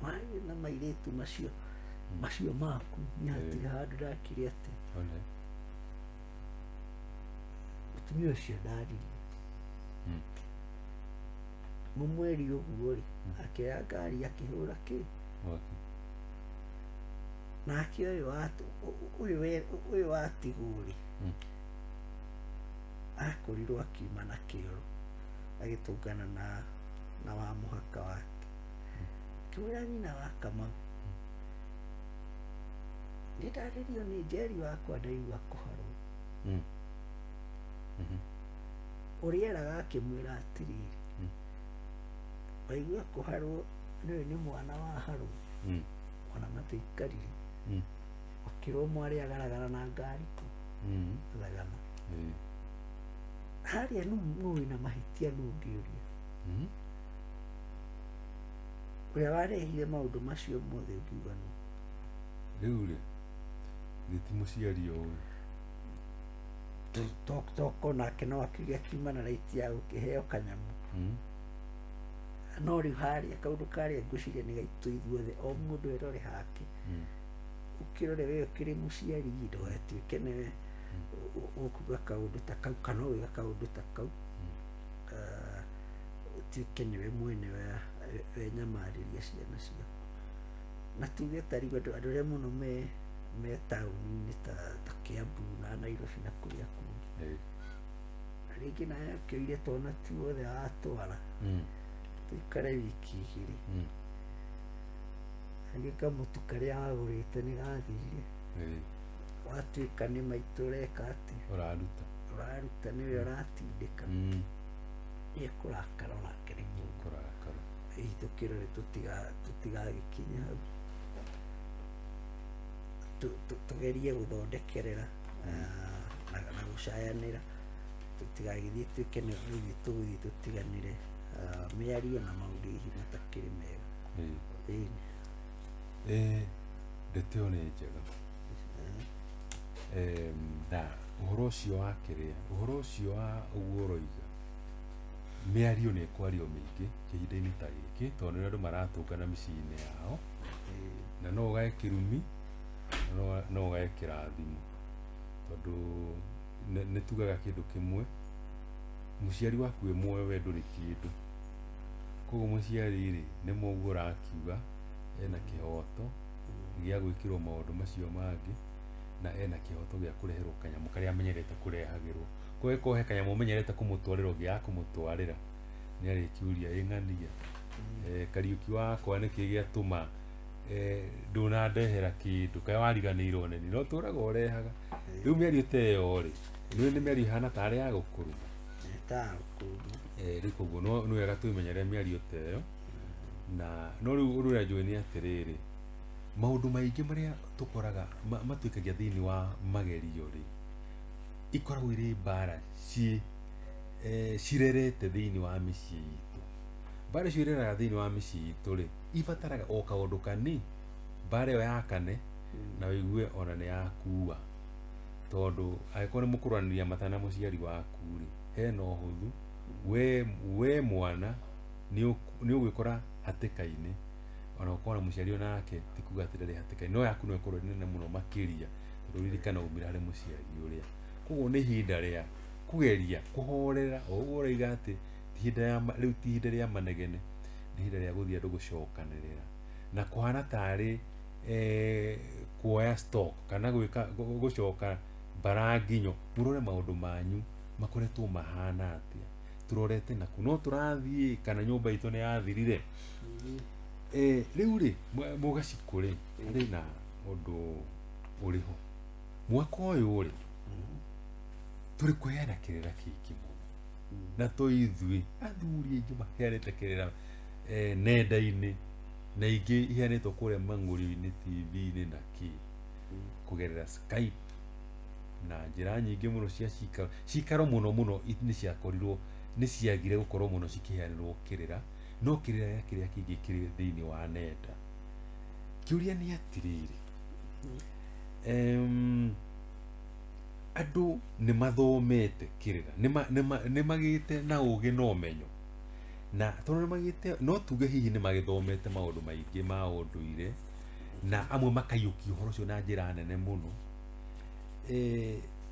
marĩ na mairĩtu macio maku nyatira handũ ndakire atĩ mũtumia ũcio ndaririe mũmweri ũguo rĩ akĩoya ngari akĩhũra kĩ nake ũyũ watigwo rĩ akorirwo akiuma na kĩoro agĩtũngana na wa mũhaka wake akĩmwĩra nyina wa Kamau nĩ ndarĩrio nĩ njeri wakwa ndaigua kũharwo ũrĩa eraga akĩmwĩra atĩrĩrĩ waigua kũharwo nĩwe nĩ mwana wa harwo ona matĩikarire wakĩrwo mwarĩ agaragara na ngari tu thagana harĩa nũĩ na mahĩtia nũngĩũria ũrĩa warehire maũndũ macio mothe ũngiuga nũ rĩu rĩ ti mũciari ũyũ toko nake no akiuge akiuma na raiti ya gũkĩheo kanyamũ no rĩu harĩa kaũndũ karĩa ngwĩciria nĩ gaitũ ithuothe o mũndũ erore hake ũkĩrore we ũkĩrĩ mũciari ndũgatuĩke nĩwe ũkuga kaũndũ ta kau kana ũgĩga kaũndũ ta kau atuĩke nĩwe mwene we nyamarĩria ciana cio. Na tuge ta rĩu andũ arĩa mũno me taũni-inĩ ta Kiambu na Nairobi na kũrĩa kũngĩ, rĩngĩ nawe akĩoire twana tuothe atwara tũikare wiki igĩrĩ, rĩngĩ kamũtu karĩa agũrĩte nĩ gathirire, watuĩka nĩ maitũ ũreka atĩ ũraruta nĩwe ũratindĩka, nĩ ekũrakara onake rĩngĩ, hihi tũkĩrore tũtigagĩkinya hau, tugerie gũthondekerera na gũcayanĩra, tũtigagĩthiĩ tuĩke nĩ rĩu tũgũthiĩ tũtiganĩre mĩario na maũndũ hihi matakĩrĩ mega. Ndeto nĩ njega, na ũhoro ũcio wa kĩrĩa, ũhoro ũcio wa ũguo ũroiga, mĩario nĩ ĩkwario mĩingĩ kĩhinda-inĩ ta gĩkĩ, tondũ nĩ andũ maratũngana mĩciĩ-inĩ yao, na no ũgae kĩrumi, no ũgae kĩrathimo, tondũ nĩ tugaga kĩndũ kĩmwe, mũciari waku wĩ muoyo we ndũrĩ kĩndũ, koguo mũciari-rĩ nĩ mũguo ũrakiuga ena kĩhoto gĩa gwĩkĩrwo maũndũ macio mangĩ, na ena kĩhoto gĩa kũreherwo kanyamũ karĩa amenyerete kũrehagĩrwo, koguo he kanyamũ ũmenyerete kũmũtwarĩra ũngĩaga kũmũtwarĩra nĩ arĩkiuria ĩng'ania, Kariuki wakwa nĩkĩ gĩatũma ndũnandehera kĩndũ, kaĩ wariganĩirwo nĩ niĩ, no tũraga ũrehaga. Rĩu mĩario ta ĩyo-rĩ, nĩ mĩario ĩhana tarĩ ya gũkũruma, rĩu koguo nĩ wega twĩmenyerere mĩario ta ĩyo, na no rĩu ũrĩa njũĩ nĩ atĩrĩrĩ, maũndũ maingĩ marĩa tũkoraga matuĩkagia thĩinĩ wa magerio-rĩ, ikoragwo irĩ mbara cirerete thĩinĩ wa mĩciĩ itũ. Mbara icio ireraga thĩinĩ wa mĩciĩ itũ-rĩ, ibataraga o kaũndũ kanini, mbara ĩyo yakane na wĩigue ona nĩ yakua, tondũ angĩkorwo nĩ mũkũranĩria mata na mũciari waku-rĩ, hena ũhũthũ we mwana nĩ ũgwĩkora hatĩka-inĩ, ona ũkona mũciari onake ti kuga atĩ ndarĩ hatĩka-inĩ, no yaku no ĩkorwo ĩ nene mũno makĩria, tondũ ririkana umire harĩ mũciari ũrĩa. Koguo nĩ ihinda rĩa kũgeria kũhorera, o ũguo ũrauga atĩ rĩu ti ihinda rĩa manegene, nĩ ihinda rĩa gũthiĩ andũ gũcokanĩrĩra, na kũhana tarĩ kuoya stock kana gũcoka mbara nginyo, mũrore maũndũ manyu makoretwo mahana atĩa, tũrorete naku, no tũrathiĩ kana nyũmba itũ nĩ yathirire. Rĩu-rĩ mũgacikũ-rĩ, harĩ na ũndũ ũrĩho mwaka ũyũ-rĩ, tũrĩ kũheana kĩrĩra kĩingĩ mũno, na to ithuĩ, athuri aingĩ maheanĩte kĩrĩra nenda-inĩ, na ingĩ iheanĩtwo kũrĩa mang'ũrĩ-inĩ, TV-inĩ na kĩ, kũgerera Skype na njĩra nyingĩ mũno cia cikaro mũno nĩ ciakorirwo nĩ ciagire gũkorwo mũno cikĩheanĩrwo kĩrĩra, no kĩrĩra kĩrĩa kĩngĩ kĩrĩ thĩinĩ wa nenda. Kĩũria nĩ atĩrĩrĩ, andũ nĩ mathomete kĩrĩra, nĩ magĩte na ũgĩ na ũmenyo, na tondũ nĩ magĩte, no tuge hihi nĩ magĩthomete maũndũ maingĩ ma ũndũire, na amwe makaiyũkia ũhoro ũcio na njĩra nene mũno.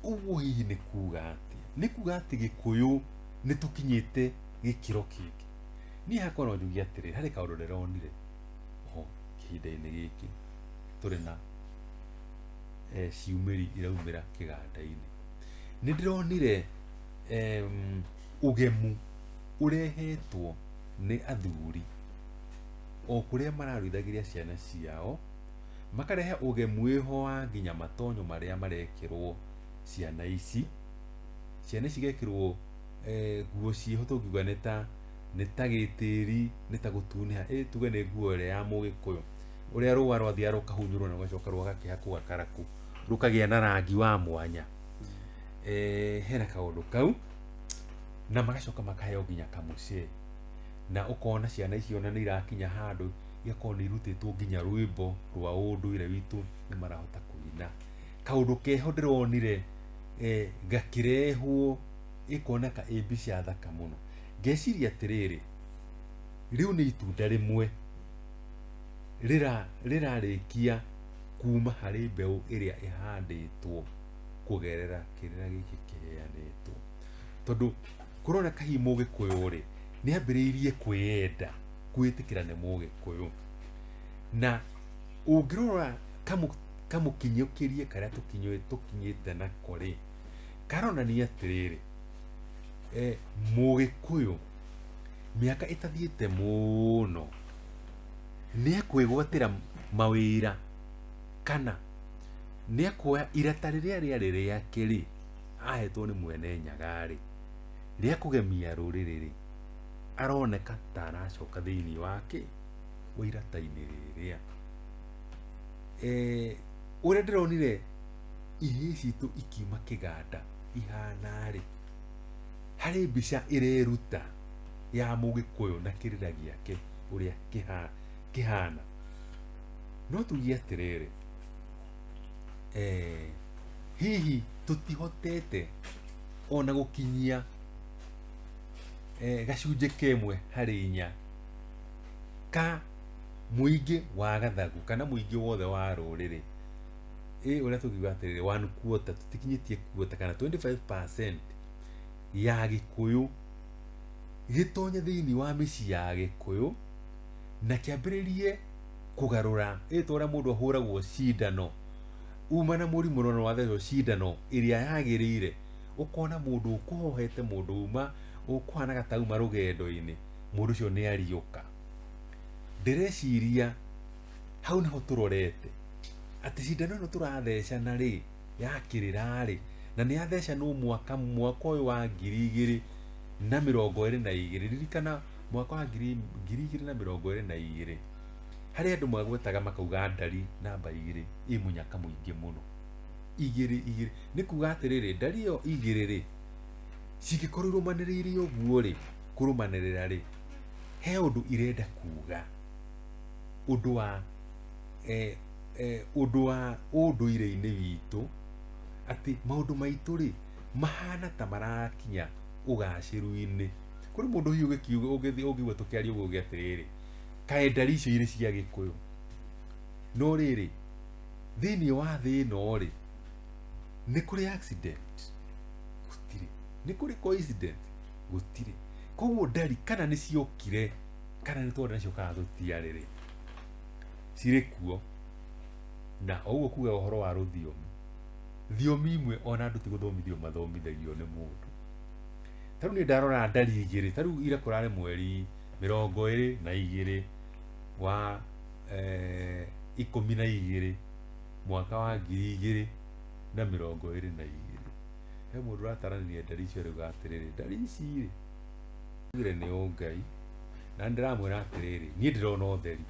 Ũguo hihi nĩ kuga atĩa? Nĩ kuga atĩ Gĩkũyũ nĩ tũkinyĩte gĩkĩro kĩngĩ? Niĩ hakwa no njuge atĩrĩrĩ, harĩ kaũndũ ndĩronire kĩhinda-inĩ gĩkĩ tũrĩ na ciumĩri iraumĩra kĩganda-inĩ, nĩ ndĩronire ũgemu ũrehetwo nĩ athuri o kũrĩa mararuithagĩria ciana ciao, makarehe ũgemu wĩho wa nginya matonyo marĩa marekĩrwo ciana ici igekĩrwo nguo ciĩho tũngiuga nĩ ta gĩtĩri, nĩ ta gũtunĩha, tuge nĩ nguo ĩrĩa ya Mũgĩkũyũ, ũrĩa rũa rwathiaga rũkahunyũrwo na rũgacoka rũgakĩhakwo gakaraku, rũkagĩa na rangi wa mwanya. Hena kaũndũ kau, na magacoka makaheo nginya kamũcee, na ũkona ciana icio ona nĩ irakinya handũ igakorwo nĩ irutĩtwo nginya rwĩmbo rwa ũndũire witũ, nĩ marahota kũina. Kaũndũ keho ndĩronire gakĩrehwo ĩkoneka ĩ mbica thaka mũno, ngeciria atĩrĩrĩ, rĩu nĩ itunda rĩmwe rĩrarĩkia kuma harĩ mbeũ ĩrĩa ĩhandĩtwo kũgerera kĩrĩra gĩkĩ kĩheanĩtwo, tondũ kũroneka hihi Mũgĩkũyũ-rĩ nĩ ambĩrĩirie kwĩenda kwĩtĩkĩra nĩ Mũgĩkũyũ, na ũngĩrora kamũkinyũkĩrie karĩa tũkinyĩte nako rĩ, karonania atĩrĩrĩ, Mũgĩkũyũ mĩaka ĩtathiĩte mũno nĩekwĩgwatĩra mawĩra kana nĩekuoya irata rĩrĩa rĩarĩ rĩake rĩ, ahetwo nĩ Mwene Nyaga rĩ, rĩa kũgemia rũrĩrĩ rĩ, aroneka ta aracoka thĩinĩ wake wa irata-inĩ rĩrĩa. Ũrĩa ndĩronire ihĩĩ citũ ikiuma kĩganda ihana rĩ, harĩ mbica ireruta ya Mũgĩkũyũ na kĩrĩra gĩake ũrĩa kĩhana. No tuge atĩrĩrĩ, hihi tũtihotete ona gũkinyia gacunjĩ kemwe harĩ inya ka mũingĩ wa gathagu kana mũingĩ wothe wa rũrĩrĩ, ũrĩa tũkiuga atĩrĩrĩ 1/4, tũtikinyĩtie quarter kana 25% ya Gĩkũyũ gĩtonye thĩinĩ wa mĩciĩ ya Gĩkũyũ na kĩambĩrĩrie kũgarũra ta ũrĩa mũndũ ahũragwo cindano uma na mũrimũ no wathecwo cindano ĩrĩa yagĩrĩire, ũkona mũndũ ũkũhohete, mũndũ uma ũkũhana gatauma rũgendo-inĩ, mũndũ ũcio nĩ ariũka. Ndĩreciria hau nĩho tũrorete atĩ cindano ĩno tũrathecana rĩ, yakĩrĩra rĩ, na nĩ yathecanwo mwaka ũyũ wa 2022, ririkana mwaka wa 2022 harĩa andũ magwetaga makauga ndari namba 2 ĩ mũnyaka mũingĩ mũno. 2 nĩ kuga atĩrĩrĩ, ndari ĩyo 2 rĩ, cingĩkorwo irũmanĩrĩire ũguo rĩ, kũrũmanĩrĩra rĩ, he ũndũ irenda kuga, ũndũ wa ũndũire-inĩ witũ, atĩ maũndũ maitũ rĩ, mahana ta marakinya ũgacĩru-inĩ. Kũrĩ mũndũ hihi ũngĩigua tũkĩaria ũguo ũgĩ atĩrĩrĩ, kaĩ ndari icio irĩ cia Gĩkũyũ? No rĩrĩ, thĩinĩ wa thĩ ĩno rĩ, nĩ kũrĩ accident? Gũtirĩ. Nĩ kũrĩ coincident? Gũtirĩ. Koguo ndari kana nĩ ciokire kana nĩ tondũ nĩciokaga tũtiarĩ rĩ, cirĩ kuo. Na ũguo kuga ũhoro wa rũthiomi, thiomi imwe ona andũ ti gũthomithio mathomithagio nĩ mũndũ. Ta rĩu nĩ ndarora ndari 2, ta rĩu ira kũrarĩ mweri 22 wa 12 mwaka wa 2022. He mũndũ ũratarania ndari icio rĩu atĩrĩrĩ, ndari ici rĩ, ngire nĩ Ngai, na ndĩramwĩra atĩrĩrĩ, niĩ ndĩrona ũtheri,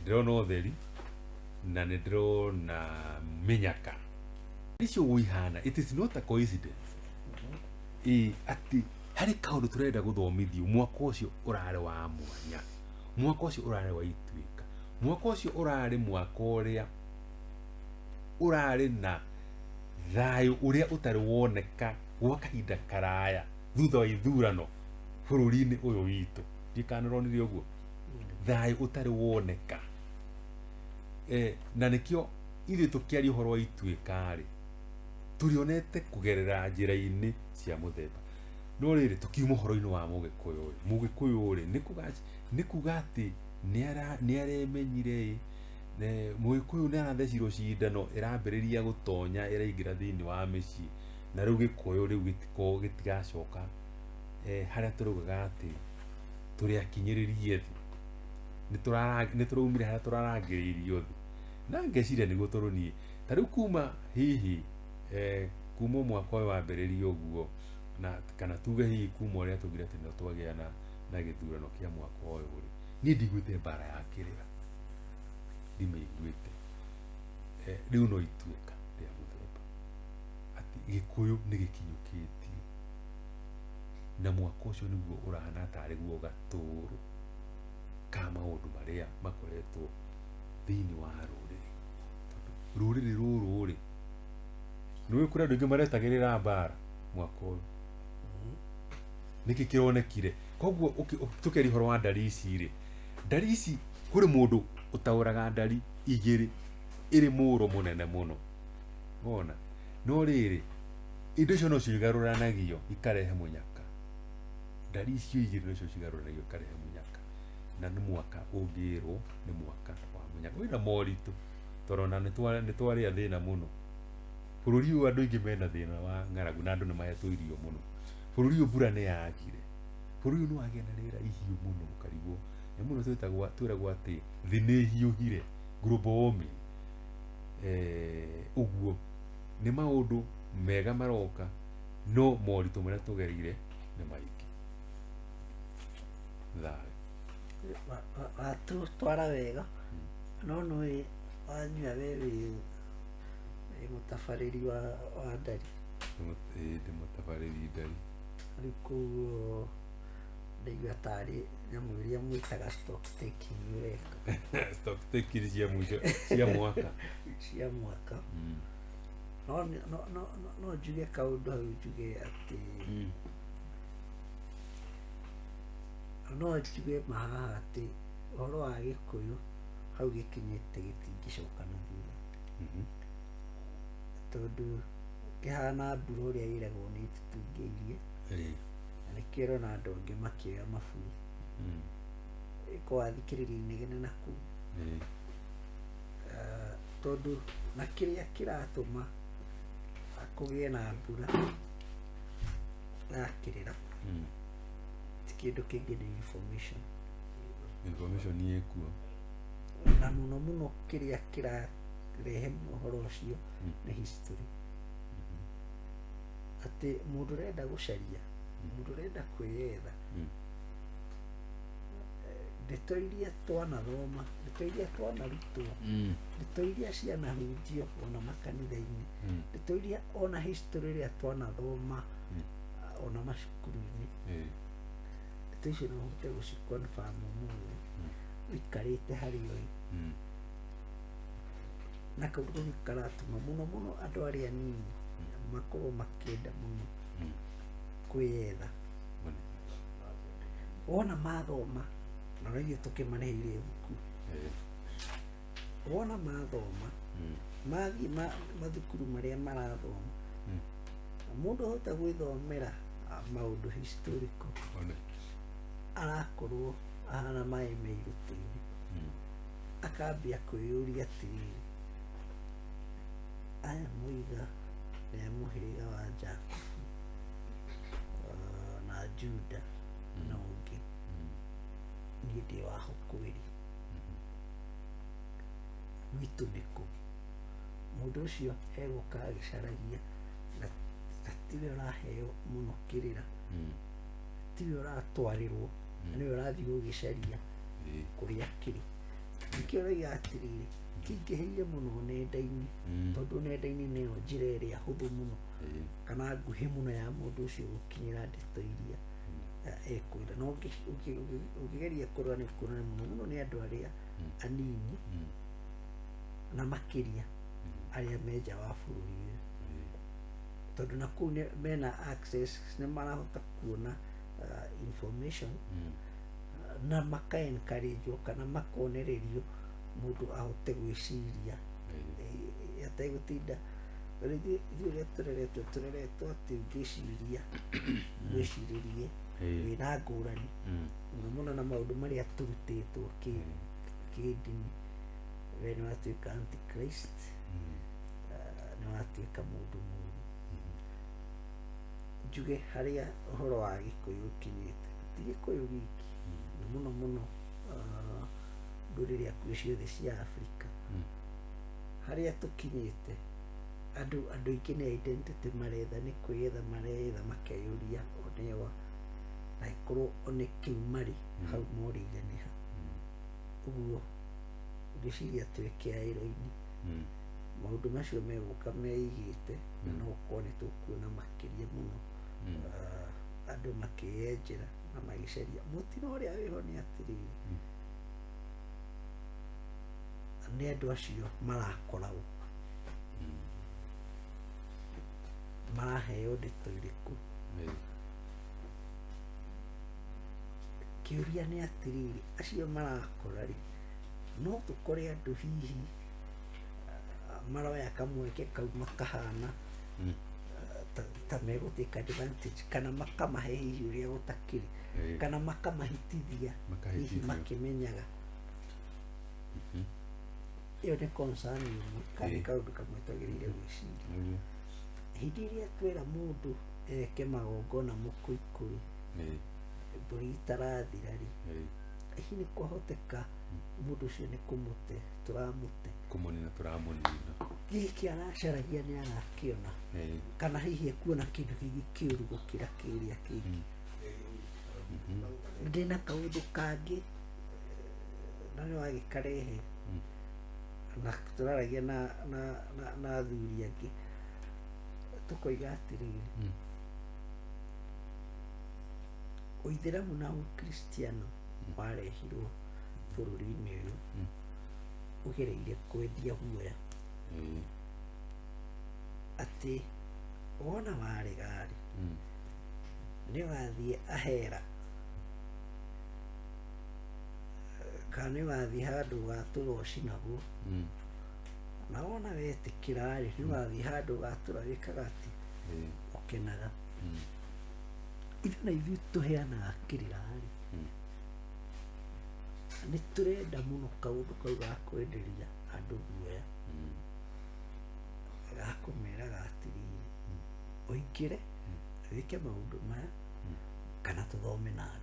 ndĩrona ũtheri na nĩ ndĩrona mĩnyaka icio ũihana. It is not a coincidence atĩ harĩ kaũndũ tũrenda gũthomithio. Mwaka ũcio ũrarĩ wa mwanya, mwaka ũcio ũrarĩ wa Ituĩka, mwaka ũcio ũrarĩ mwaka ũrĩa ũrarĩ na thayũ ũrĩa ũtarĩ woneka gwa kahinda karaya thutha wa ithurano bũrũri-inĩ ũyũ witũ. Ndikanĩronire ũguo, thayũ ũtarĩ woneka. Na nĩkĩo ithuĩ tũkĩaria ũhoro wa Ituĩka rĩ, tũrĩonete kũgerera njĩra-inĩ cia mũthemba. No rĩrĩ, tũkiuma ũhoro-inĩ wa Mũgĩkũyũ, Mũgĩkũyũ rĩ, nĩ kuga atĩ nĩ aremenyire, Mũgĩkũyũ nĩ arathecirwo cindano ĩrambĩrĩria gũtonya, ĩraingĩra thĩinĩ wa mĩciĩ, na rĩu Gĩkũyũ rĩu gĩtigacoka harĩa tũraugaga atĩ tũrĩakinyĩrĩrie thĩ, nĩ tũraumire harĩa tũrarangĩrĩirio thĩ. Na ngeciria nĩguo tũrũniĩ ta rĩu kuma hihi kuma mwaka ũyũ wambĩrĩrio ũguo, na kana tuge hihi kuma ũrĩa tũgire atĩ no twagĩa na gĩthurano kĩa mwaka ũyũ rĩ, niĩ ndigwĩte mbara ya kĩrĩra, ndimĩiguĩte. Rĩu no Ituĩka rĩa mũthemba atĩ Gĩkũyũ nĩ gĩkinyũkĩtie, na mwaka ũcio nĩguo ũrahana tarĩ guo gatũrũ ka maũndũ marĩa makoretwo thĩinĩ wa rũrĩrĩ. Rũrĩrĩ rũrũ rĩ, nĩũĩ kũrĩ andũ aingĩ maretagĩrĩra mbara mwaka ũyũ, nĩkĩ kĩronekire. Koguo tũkĩaria ũhoro wa ndari ici rĩ, ndari ici kũrĩ mũndũ ũtaũraga ndari 2 ĩrĩ mũũro mũnene mũno, wona. No rĩrĩ, indo icio no cio igarũranagio ikarehe mũnyaka. ndari icio igĩrĩ nĩcio cigarũranagio karehe mũnyaka, na nĩ mwaka ũngĩrwo nĩ mwaka wa mũnyaka wĩna moritũ, tondũ na nĩ twarĩa thĩna mũno bũrũri ũyũ, andũ aingĩ mena thĩna wa ng'aragu na andũ nĩ mahetwo irio mũno, bũrũri ũyũ mbura nĩ yagire, bũrũri ũyũ nĩ wagĩa na rĩera ihiũ mũno ũkarigwo, na mũno twĩragwo atĩ thĩ nĩ hiũhire, global warming. Ũguo nĩ maũndũ mega maroka, no moritũ marĩa tũgereire nĩ maingĩ. Watũtwara wega, no nĩ wanyua we wĩ mũtabarĩri wa ndari. Ndĩ mũtabarĩri ndari. Rĩu koguo ndaigua tarĩ nyamũ iria mwĩtaga stock taking ũreka. Stock taking cia mũico cia mwaka. Cia mwaka. No njuge kaũndũ hau, njuge atĩ no njuge mahaha atĩ ũhoro wa Gĩkũyũ hau gĩkinyĩte gĩtingĩcoka na thutha, tondũ kĩhana mbura ũrĩa ĩragwo nĩ ĩtũtungĩirie, na nĩkĩo ũrona andũ angĩ makĩoya maburi wathikĩrĩria inegene na kũu, tondũ na kĩrĩa kĩratũma kũgĩe na mbura yakĩrĩra ti kĩndũ kĩngĩ nĩ information. Information nĩ ĩkuo, na mũno mũno kĩrĩa kĩrarehe ũhoro ũcio nĩ history. Atĩ mũndũ ũrenda gũcaria, mũndũ ũrenda kwĩyetha, ndeto iria twanathoma, ndeto iria twanarutwo, ndeto iria cianahunjio ona makanitha-inĩ, ndeto iria ona history ĩrĩa twanathoma ona macukuru-inĩ, ndeto icio no ũhote gũciconfirm mũno ũikarĩte harĩa ũrĩ. Na kaũndũ kau karatũma mũno mũno andũ arĩa anini makorwo makĩenda mũno kwĩyetha. Wona mathoma, na rĩngĩ tũkĩmarĩhĩire thukuru, wona mathoma mathiĩ mathukuru marĩa marathoma, mũndũ ahota gwĩthomera maũndũ historical, arakorwo ahana maĩ meirutĩire, akambia kwĩyũria atĩrĩrĩ, aya Muiga nĩ a mũhĩrĩga wa Jakubu na Juda na ũngĩ, niĩ ndĩ wa Hokoweri, gwitũ nĩ kũ? Mũndũ ũcio egũka agĩcaragia, na tiwe ũraheo mũno kĩrĩra, tiwe ũratwarĩrwo, nĩwe ũrathiĩ gũgĩcaria kũrĩa kĩrĩ. Nĩkĩo ũrauga atĩrĩrĩ, kĩingĩhĩire mũno nenda-inĩ, tondũ nenda-inĩ nĩyo njĩra ĩrĩa hũthũ mũno kana nguhĩ mũno ya mũndũ ũcio gũkinyĩra ndeto iria ekwenda. No ũngĩgeria kũrora nĩ ũkuona mũno mũno nĩ andũ arĩa anini, na makĩria arĩa me nja wa bũrũri ũyũ, tondũ na kũu mena access, nĩ marahota kuona information na maka encourage kana makonererio mũndũ ahote gwĩciria ategũtinda. Ithuĩ ũrĩa tũreretwo atĩ ũngĩciria wĩcirĩrie wĩna ngũrani mũno mũno na maũndũ marĩa tũrutĩtwo kĩndini, we nĩ watuĩka antichrist, nĩ watuĩka mũndũ mũũru. Njuge harĩa ũhoro wa Gĩkũyũ ũkinyĩte, ti Gĩkũyũ giki, mũno mũno ndũrĩrĩ hakuhĩ ciothe cia Afrika, harĩa tũkinyĩte, andũ aingĩ nĩ identity maretha, nĩ kwĩyetha maretha, makeyũria onewa, na ĩkorwo one kĩu marĩ hau morĩire nĩ ha. Ũguo ngĩciria twĩke aĩro-inĩ, maũndũ macio megũka meigĩte, na no ũkorwo nĩ tũkuona makĩria mũno andũ makĩyenjera na magĩcaria. Mũtino ũrĩa wĩho nĩ atĩrĩrĩ, nĩ andũ acio marakoragwo maraheo ndeto irĩkũ. Kĩũria nĩ atĩrĩrĩ, acio marakora rĩ, no tũkore andũ hihi maroya kamweke kau makahana ta megũtĩka advantage kana makamahe hihi ũrĩa gũtakĩrĩ kana makamahĩtithia hihi makĩmenyaga. Ĩyo nĩ concern ĩmwe kana nĩ kaũndũ kamwe twagĩrĩire gwĩciria. Hĩndĩ ĩrĩa twĩra mũndũ eke magongona mũkũikũĩ mbũri itarathira-rĩ, hihi nĩ kwahoteka mũndũ ũcio nĩ kũmũte tũramũte, kũmũnina tũramũnina, gĩkĩ aracaragia nĩ arakĩona kana hihi ekuona kĩndũ kĩngĩ kĩũru gũkĩra kĩrĩa kĩngĩ. Ndĩna kaũndũ kangĩ na nĩ wagĩkarehe na tũraragia na athuri angĩ tũkoiga atĩrĩrĩ, Ũithĩramu na Ũkristiano warehirwo bũrũri-inĩ ũyũ ũgereire kwendia guoya, atĩ wona warega-rĩ nĩ wathiĩ ahera kana nĩ wathiĩ handũ ũgatũra ũcinagwo, na wona wetĩkĩra-rĩ nĩ wathiĩ handũ ũgatũra wĩkaga atĩ ũkenaga. Ithuĩ na ithuĩ tũheanaga kĩrĩra-rĩ, nĩ tũrenda mũno kaũndũ kau ga kwenderia andũ guoya, ga kũmeraga atĩrĩrĩ, ũingĩre wĩke maũndũ maya kana tũthome nawe.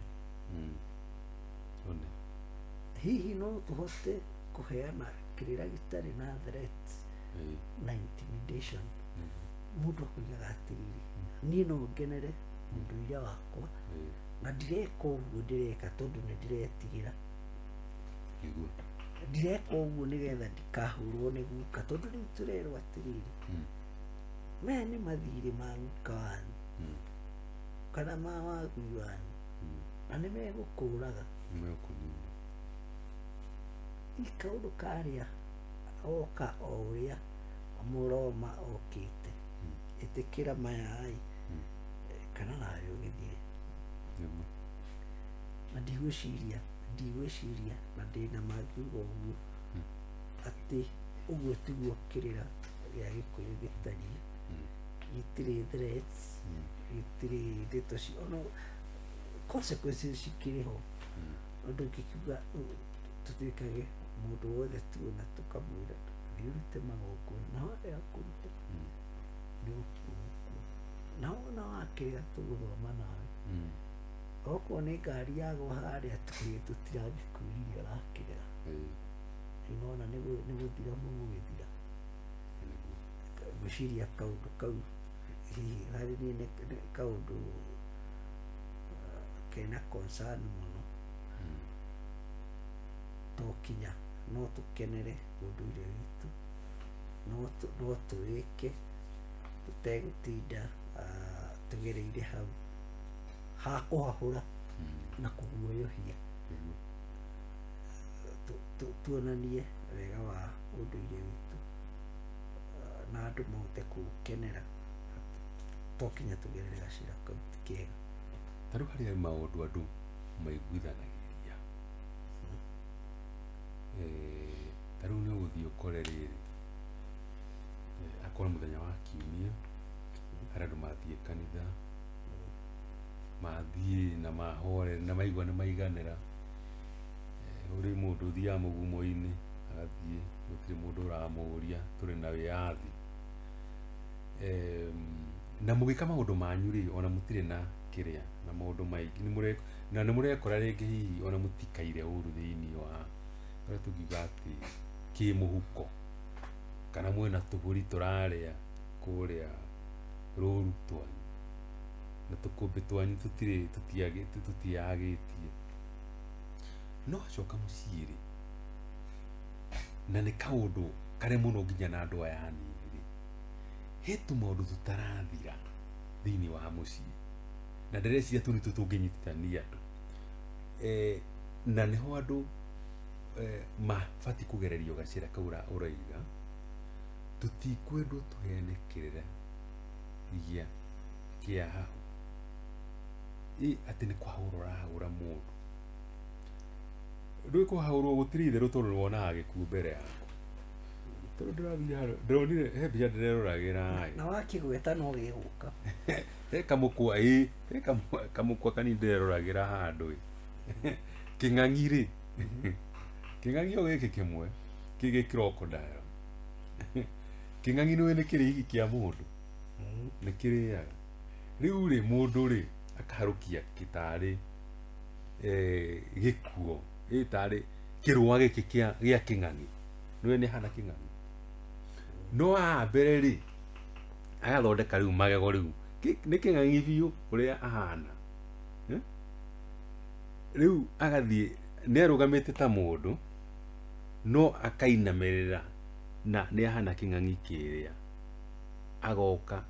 Hihi no tũhote kũheana kĩrĩra gĩtarĩ na threat na intimidation. Mũndũ akoigaga atĩrĩrĩ, niĩ no ngenere ũndũire wakwa na ndireka ũguo ndĩreka tondũ nĩ ndĩretigĩra, ndireka ũguo nĩgetha ndikahũrwo nĩ guka, tondũ rĩu tũrerwo atĩrĩrĩ, maya nĩ mathirĩ ma guka wanyu kana ma wagui wanyu na nĩ megũkũraga. Kaũndũ karĩa oka o ũrĩa Mũroma okĩte, ĩtĩkĩra maya-ĩ kana nawe ũgĩthire. Na ndigwĩciria na ndĩna mangiuga ũguo atĩ ũguo tiguo kĩrĩra gĩa Gĩkũyũ gĩtariĩ, gĩtirĩ threats, gĩtirĩ ndeto ona consequences cikĩrĩ ho. Ũndũ ũngĩkiuga tũtuĩkage mũndũ wothe tuona tũkamwĩra thiĩ ũrute magongona na warega kũruta nĩ ũkuo, na wona wakĩrega tũgũthoma nawe, okorwo nĩ ngari yagwa harĩa tũrĩ tũtirangĩkwĩrire ũrakĩrega. Nĩwona nĩ gũthira mũgũgĩthira. Ngwĩciria kaũndũ kau hihi harĩ niĩ nĩ kaũndũ kena concern mũno. Tokinya no tũkenere ũndũire witũ, no tũwĩke tũtegũtinda tũgereire hau ha kũhahũra na kũguoyohia. Tuonanie wega wa ũndũire witũ na andũ mahote kũũkenera, tokinya tũgerere gacĩra kau ti kega. Ta rĩu harĩ maũndũ andũ maiguithanagĩria, ta rĩu nĩ ũgũthiĩ ũkore rĩrĩ, akorwo mũthenya wa kiumia harĩ andũ mathiĩ kanitha, mathiĩ na mahore na maigua nĩ maiganĩra, ũrĩ mũndũ ũthiaga mũgumo-inĩ agathiĩ gũtirĩ mũndũ ũramũria, tũrĩ na wĩyathi, na mũgĩka maũndũ manyu-rĩ ona mũtirĩ na kĩrĩa na maũndũ maingĩ na nĩ mũrekora rĩngĩ hihi ona mũtikaire ũru thĩinĩ wa ũrĩa tũngiuga atĩ kĩmũhuko, kana mwĩna tũbũri tũrarĩa kũrĩa rũru twanyu na tũkũmbĩ twanyu tũtiagĩtie, no acoka mũciĩ-rĩ na nĩ kaũndũ karĩ mũno nginya na andũ aya anini-rĩ, he tũmaũndũ tũtarathira thĩinĩ wa mũciĩ na ndĩreciria tũu nĩtuo tũngĩnyitithania andũ, na nĩho andũ mabatiĩ kũgererio gacĩra kau ũraiga, tũtikwendwo tũheane kĩrĩra kĩa hahu atĩ nĩ kwahũra ũrahũra mũndũ. Ndũĩ kũhahũrwo gũtirĩ itherũ tondũ nĩwonaga gĩkuũ mbere yaku, tondu ndirathire handu ndonire he mbica ndĩreroragĩra na wakĩgweta no gĩgũka he kamũkwa he kamũkwa kanini ndĩreroragĩra handũ kĩng'ang'i rĩ kĩng'ang'i o gĩkĩ kĩmwe kĩgĩ crocodile kĩng'ang'i nĩ kĩrĩ hiki kĩa mũndũ nĩ kĩrĩaga rĩu rĩ mũndũ rĩ akaharũkia gĩtarĩ gĩkuo gĩtarĩ kĩrũa gĩkĩ gĩa kĩng'ang'i nĩwe nĩ hana kĩng'ang'i no haha mbere rĩ agathondeka rĩu magego rĩu nĩ kĩng'ang'i biũ ũrĩa ahana rĩu agathiĩ nĩarũgamĩte ta mũndũ no akainamĩrĩra na nĩ ahana kĩng'ang'i kĩrĩa agoka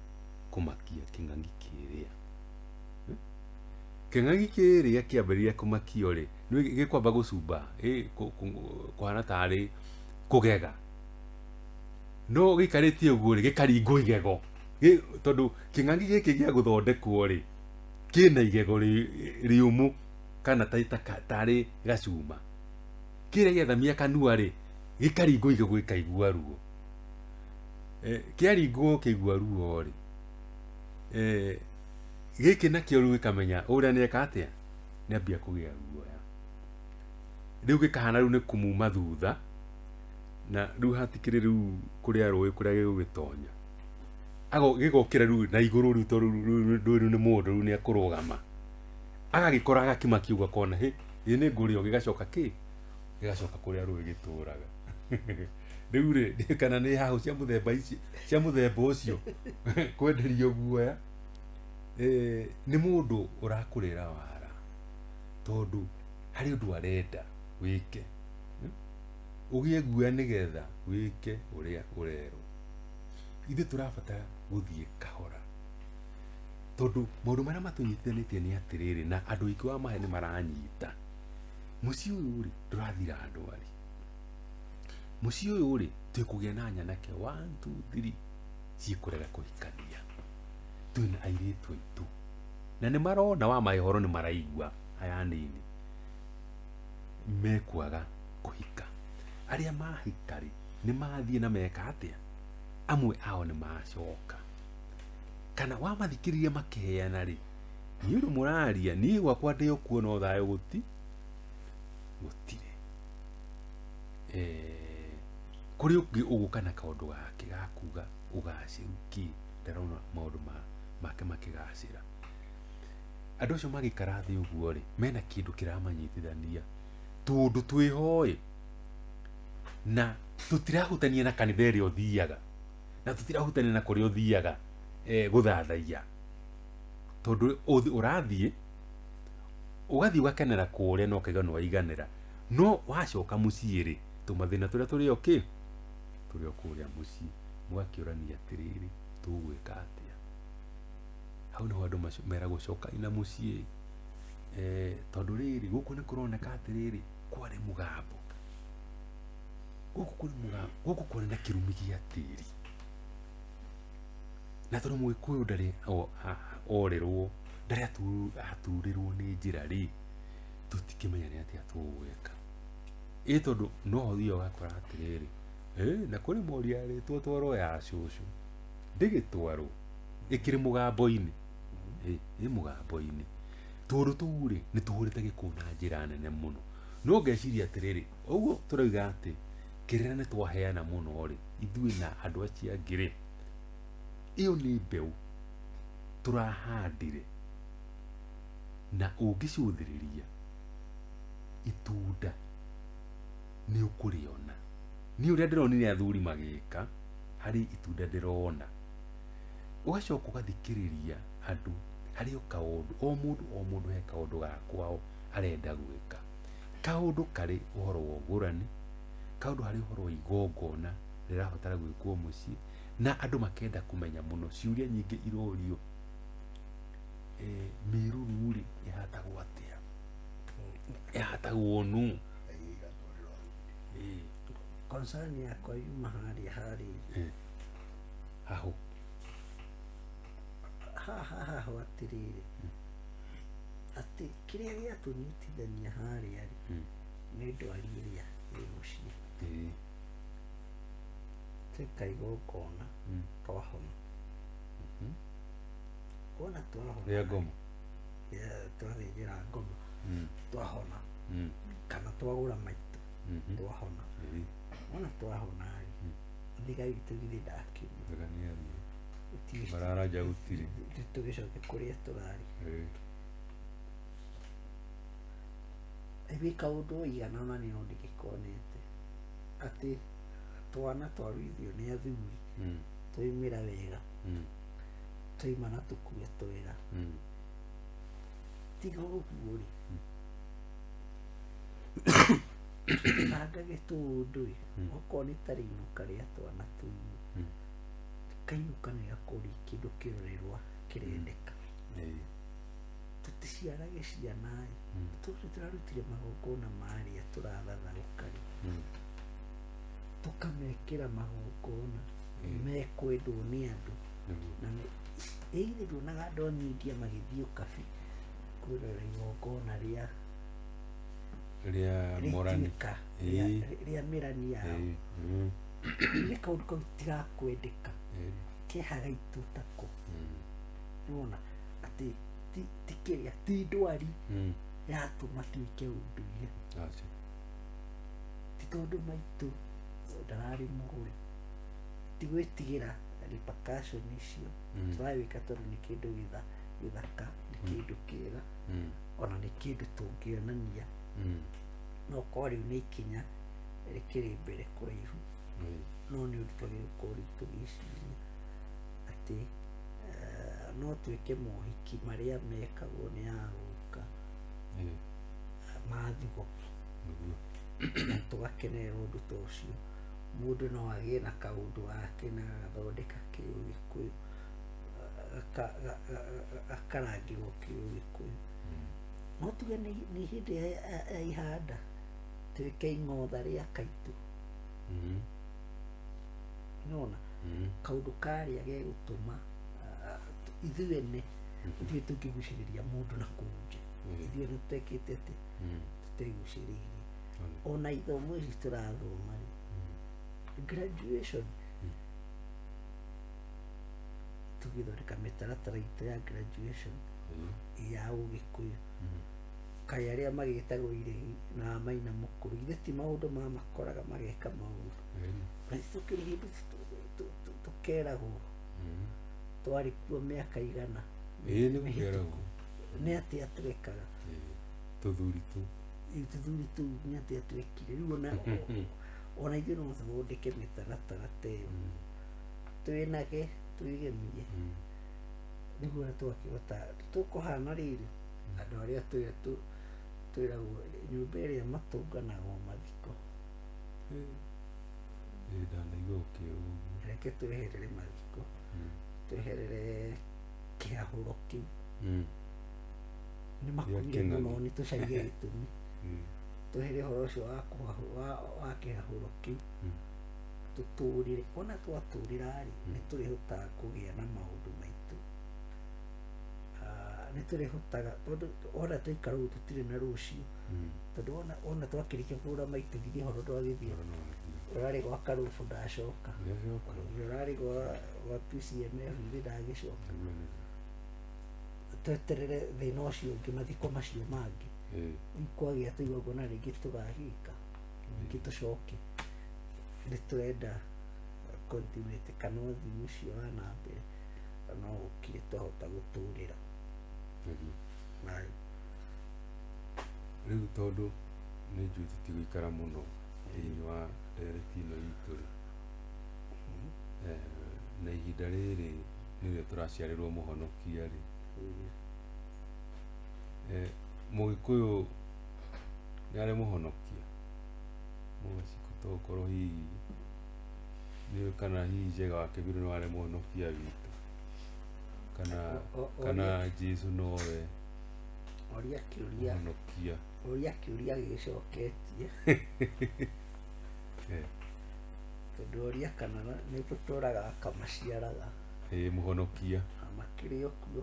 kũmakia kĩng'ang'i kĩrĩa kĩng'ang'i kĩrĩa kĩambĩrĩria kũmakio rĩ gĩkwamba gũcumba kũhana tarĩ kũgega no gĩikarĩtie ũguo rĩ gĩkaringwo igego tondũ kĩng'ang'i gĩkĩ gĩa gũthondekwo rĩ kĩna igego rĩũmũ kana tarĩ gacuma kĩrĩa gĩathamia kanua rĩ gĩkaringwo igego gĩkaigua ruo kĩaringwo kĩigua ruo rĩ gĩkĩ nakĩo rĩu gĩkamenya ũrĩa nĩeka atĩa nĩambia kũgĩa guoya rĩu gĩkahana rĩu nĩ kũmuma thutha na rĩu hatikĩrĩ rĩu kũrĩa rũĩ kũrĩa gĩgũgĩtonya gĩgokĩra rĩu na igũrũ rĩu tondũ rĩu nĩ mũndũ rĩu nĩekũrũgama agagĩkora agakimakia ũguo akona ĩ nĩ ngũrĩo gĩgacoka gĩgacoka kũrĩa rũĩ gĩtũraga rĩu rĩ kana nĩ hahũ cia mũthemba ũcio kwenderio guoya nĩ mũndũ ũrakũrĩra wara tondũ harĩ ũndũ arenda wĩke ũgĩe guoya nĩgetha wĩke ũrĩa ũrerwo ithuĩ tũrabatara gũthiĩ kahora tondũ maũndũ marĩa matũnyitithanĩtie nĩ atĩrĩrĩ na andũ aingĩ wa mahe nĩ maranyita mũciĩ ũyũ rĩ ndũrathira ndwari mũciĩ ũyũ rĩ twĩkũgĩa na nyanake 1 2 3 ciĩkũrega kũhikania twĩna airĩtu aitũ na nĩ marona wa mahoro nĩ maraigua aya nini mekwaga kũhika arĩa mahika rĩ nĩ mathiĩ na meka atĩa amwe ao nĩ macoka kana wamathikĩrĩria makĩheana rĩ niĩ ũrĩ mũraria niĩ gwakwa ndĩ o kuona thayũ gũtirĩ kũrĩ ũngĩ ũgũka na kaũndũ gake gakuga ũgacĩru kĩ ndarona maũndũ make makĩgacĩra andũ acio magĩikara thĩ ũguo rĩ mena kĩndũ kĩramanyitithania tondũ twĩhoĩ na tũtirahutania na kanitha ĩrĩa ũthiaga na tũtirahutania na kũrĩa ũthiaga gũthathaiya tondũ ũrathiĩ ũgathiĩ ũgakenera kũrĩa no kaigana waiganĩra no wacoka mũciĩ rĩ tũmathĩna tũrĩa tũrĩ okĩ tũrĩ kũrĩa mũciĩ mũgakĩũrania atĩrĩrĩ tũgwĩka atĩa hau nĩho andũ mera gũcoka ina mũciĩ tondũ rĩrĩ gũkũ nĩ kũroneka atĩrĩrĩ kwarĩ mũgambo gũkũ kũrĩ mũgambo gũkũ kwarĩ na kĩrumi gĩa tĩri na tondũ Mũgĩkũyũ ndarĩ orĩrwo ndarĩ aturĩrwo nĩ njĩra rĩ tũtikĩmenya nĩ atĩa tũgwĩka tondũ no ũthiĩ ũgakora atĩrĩrĩ na kũrĩ moria rĩtwo twarwo ya cũcũ ndĩgĩtwarwo ĩkĩrĩ mũgambo-inĩ ĩ mũgambo-inĩ tondũ tũu rĩ nĩ tũhũrĩte gĩkuũ na njĩra nene mũno no ngeciria atĩrĩrĩ ũguo tũrauga atĩ kĩrĩra nĩ twaheana mũno rĩ ithuĩ na andũ acio angĩ rĩ ĩyo nĩ mbeũ tũrahandire na ũngĩcũthĩrĩria itunda nĩ ũkũrĩona niĩ ũrĩa ndĩronire athuri magĩka harĩ itunda ndĩrona ũgacoka ũgathikĩrĩria andũ harĩ kaũndũ o mũndũ he kaũndũ gakwao arenda gwĩka kaũndũ karĩ ũhoro wa ũgũrani kaũndũ harĩ ũhoro wa igongona rĩrabatara gwĩkwo mũciĩ na andũ makenda kũmenya mũno ciũria nyingĩ irorio mĩruru rĩ ĩhatagwo atĩa ĩhatagwo nũ concern yakwa yuma harĩa hahũ haha atĩrĩrĩ atĩ kĩrĩa gĩatũnyitithania harĩa rĩ nĩ ndwari ĩrĩa ĩ mũciĩ tweka igongona twahona wona twahona rĩa ngoma twathĩnjĩra ngoma twahona kana twagũra maitũ twahona wona twahona thigari witũ githĩ ndakiuma bararanja gũtirĩ tũgĩcoke kũrĩa tũrarĩ gwĩka ũndũ ũigana ũna nĩ ndĩgĩkonete atĩ twana twaruithio nĩ athuri twaumĩra wega twaima na tũkue twega tiga ũguo rĩ tũbangage tũũndũ okorwo nĩ ta rĩinũka rĩa twana tũirũ kainũka nĩ gakorwo kĩndũ kĩrorerwa kĩrendeka tũticiarage ciana tũrarutire magongona marĩa tũrathatha ũkari tũkamekĩra magongona mekwendwo nĩ andũ na ĩithĩ nduonaga andũ anyindia magĩthiĩ ũkabi kwĩrorera igongona rĩa morani rĩa mĩrani yao nĩ kaũndũ kau tigakwendeka kĩeha gaitũ tako nĩwona atĩ ti kĩrĩa ti ndwari yatũma tuĩke ũndũire ti tondũ maitũ ndararĩ mũgũre ti gwĩtigĩra repercussion icio tũrawĩka tondũ nĩ kĩndũ gĩthaka nĩ kĩndũ kĩega ona nĩ kĩndũ tũngĩonania no korwo rĩu nĩ ikinya rĩkĩrĩ mbere kũraihu no nĩ ũndũ twagĩrĩirwo tũgĩciria atĩ no twĩke mohiki marĩa mekagwo nĩ agũka mathigũ na tũgakenerera ũndũ ta ũcio mũndũ no agĩe na kaũndũ gake na agathondeka kĩũgĩkũyũ gakarangĩrwo kĩũgĩkũyũ no tuge nĩ hĩndĩ ya ihanda twĩke ing'otha rĩa kaitũ nĩwona kaũndũ karĩa gegũtũma ithuĩ ene ithuĩ tũngĩgucĩrĩria mũndũ na kũu nja ithuĩ ene tũtekĩte atĩ tũtegũcĩrĩirie ona ithomo ici tũrathoma rĩ graduation tũgĩthondeka mĩtaratara itũ ya graduation ya ũgĩkũyũ kaĩ arĩa magĩtagwo iregi na maina mũkũrũ ithe ti maũndũ makoraga mageka maũndũ na tũkĩrĩ hĩndĩ tũkeragwo twarĩ kuo mĩaka igana nĩ atĩa twekaga tũthuri tũu nĩ atĩa twekire rĩu ona ithuĩ no tũthondeke mĩtaratara ta ĩyo twĩnage twĩgemie nĩguo na twakĩhota tũkũhana rĩrĩ andũ arĩa twĩragwo nyũmba ĩrĩa matũnganaga mathiko ndanaigua ũkĩrwo reke tweherere mathiko tweherere kĩhahũro kĩu nĩ makuire mũno nĩ tũcarie gĩtũmi twehere ũhoro ũcio wa kĩhahũro kĩu tũtũrĩre ona twatũrĩra rĩ nĩ tũrĩhotaga kũgĩa na maũndũ maitũ nĩ tũrĩhotaga tondũ ona twaikara ũguo tũtirĩ na rũciũ tondũ ona twakĩrĩkia kũgũra maitũ githĩ ũhoro ndwagĩthiĩ ũrarĩ gwa Karubu ndacoka ũrarĩ gwa PCMF githĩ ndagĩcoka tweterere thĩna ũcio ũngĩ mathiko macio mangĩ rĩu kwagĩa tũigagwo na rĩngĩ tũgagĩka rĩngĩ tũcoke nĩ tũrenda continuity kana ũthii ũcio wa na mbere no ũkire twahota gũtũrĩra rĩu tondũ nĩ njũĩ tũtigũikara mũno thĩinĩ wa ndereti ĩno itũ rĩ na ihinda rĩrĩ nĩrĩo tũraciarĩrwo mũhonokia rĩ mũgĩkũyũ nĩ arĩ mũhonokia mũgaciko tũgũkorwo hihi nĩwe kana hihi Njenga wa Kĩbirũ nĩ warĩ mũhonokia witũ kana Jesũ nowe mũhonokia ũria kĩũria gĩcoketie tondũ ũria kana nĩ tũtũraga kamaciaraga mũhonokia makĩrĩ okuo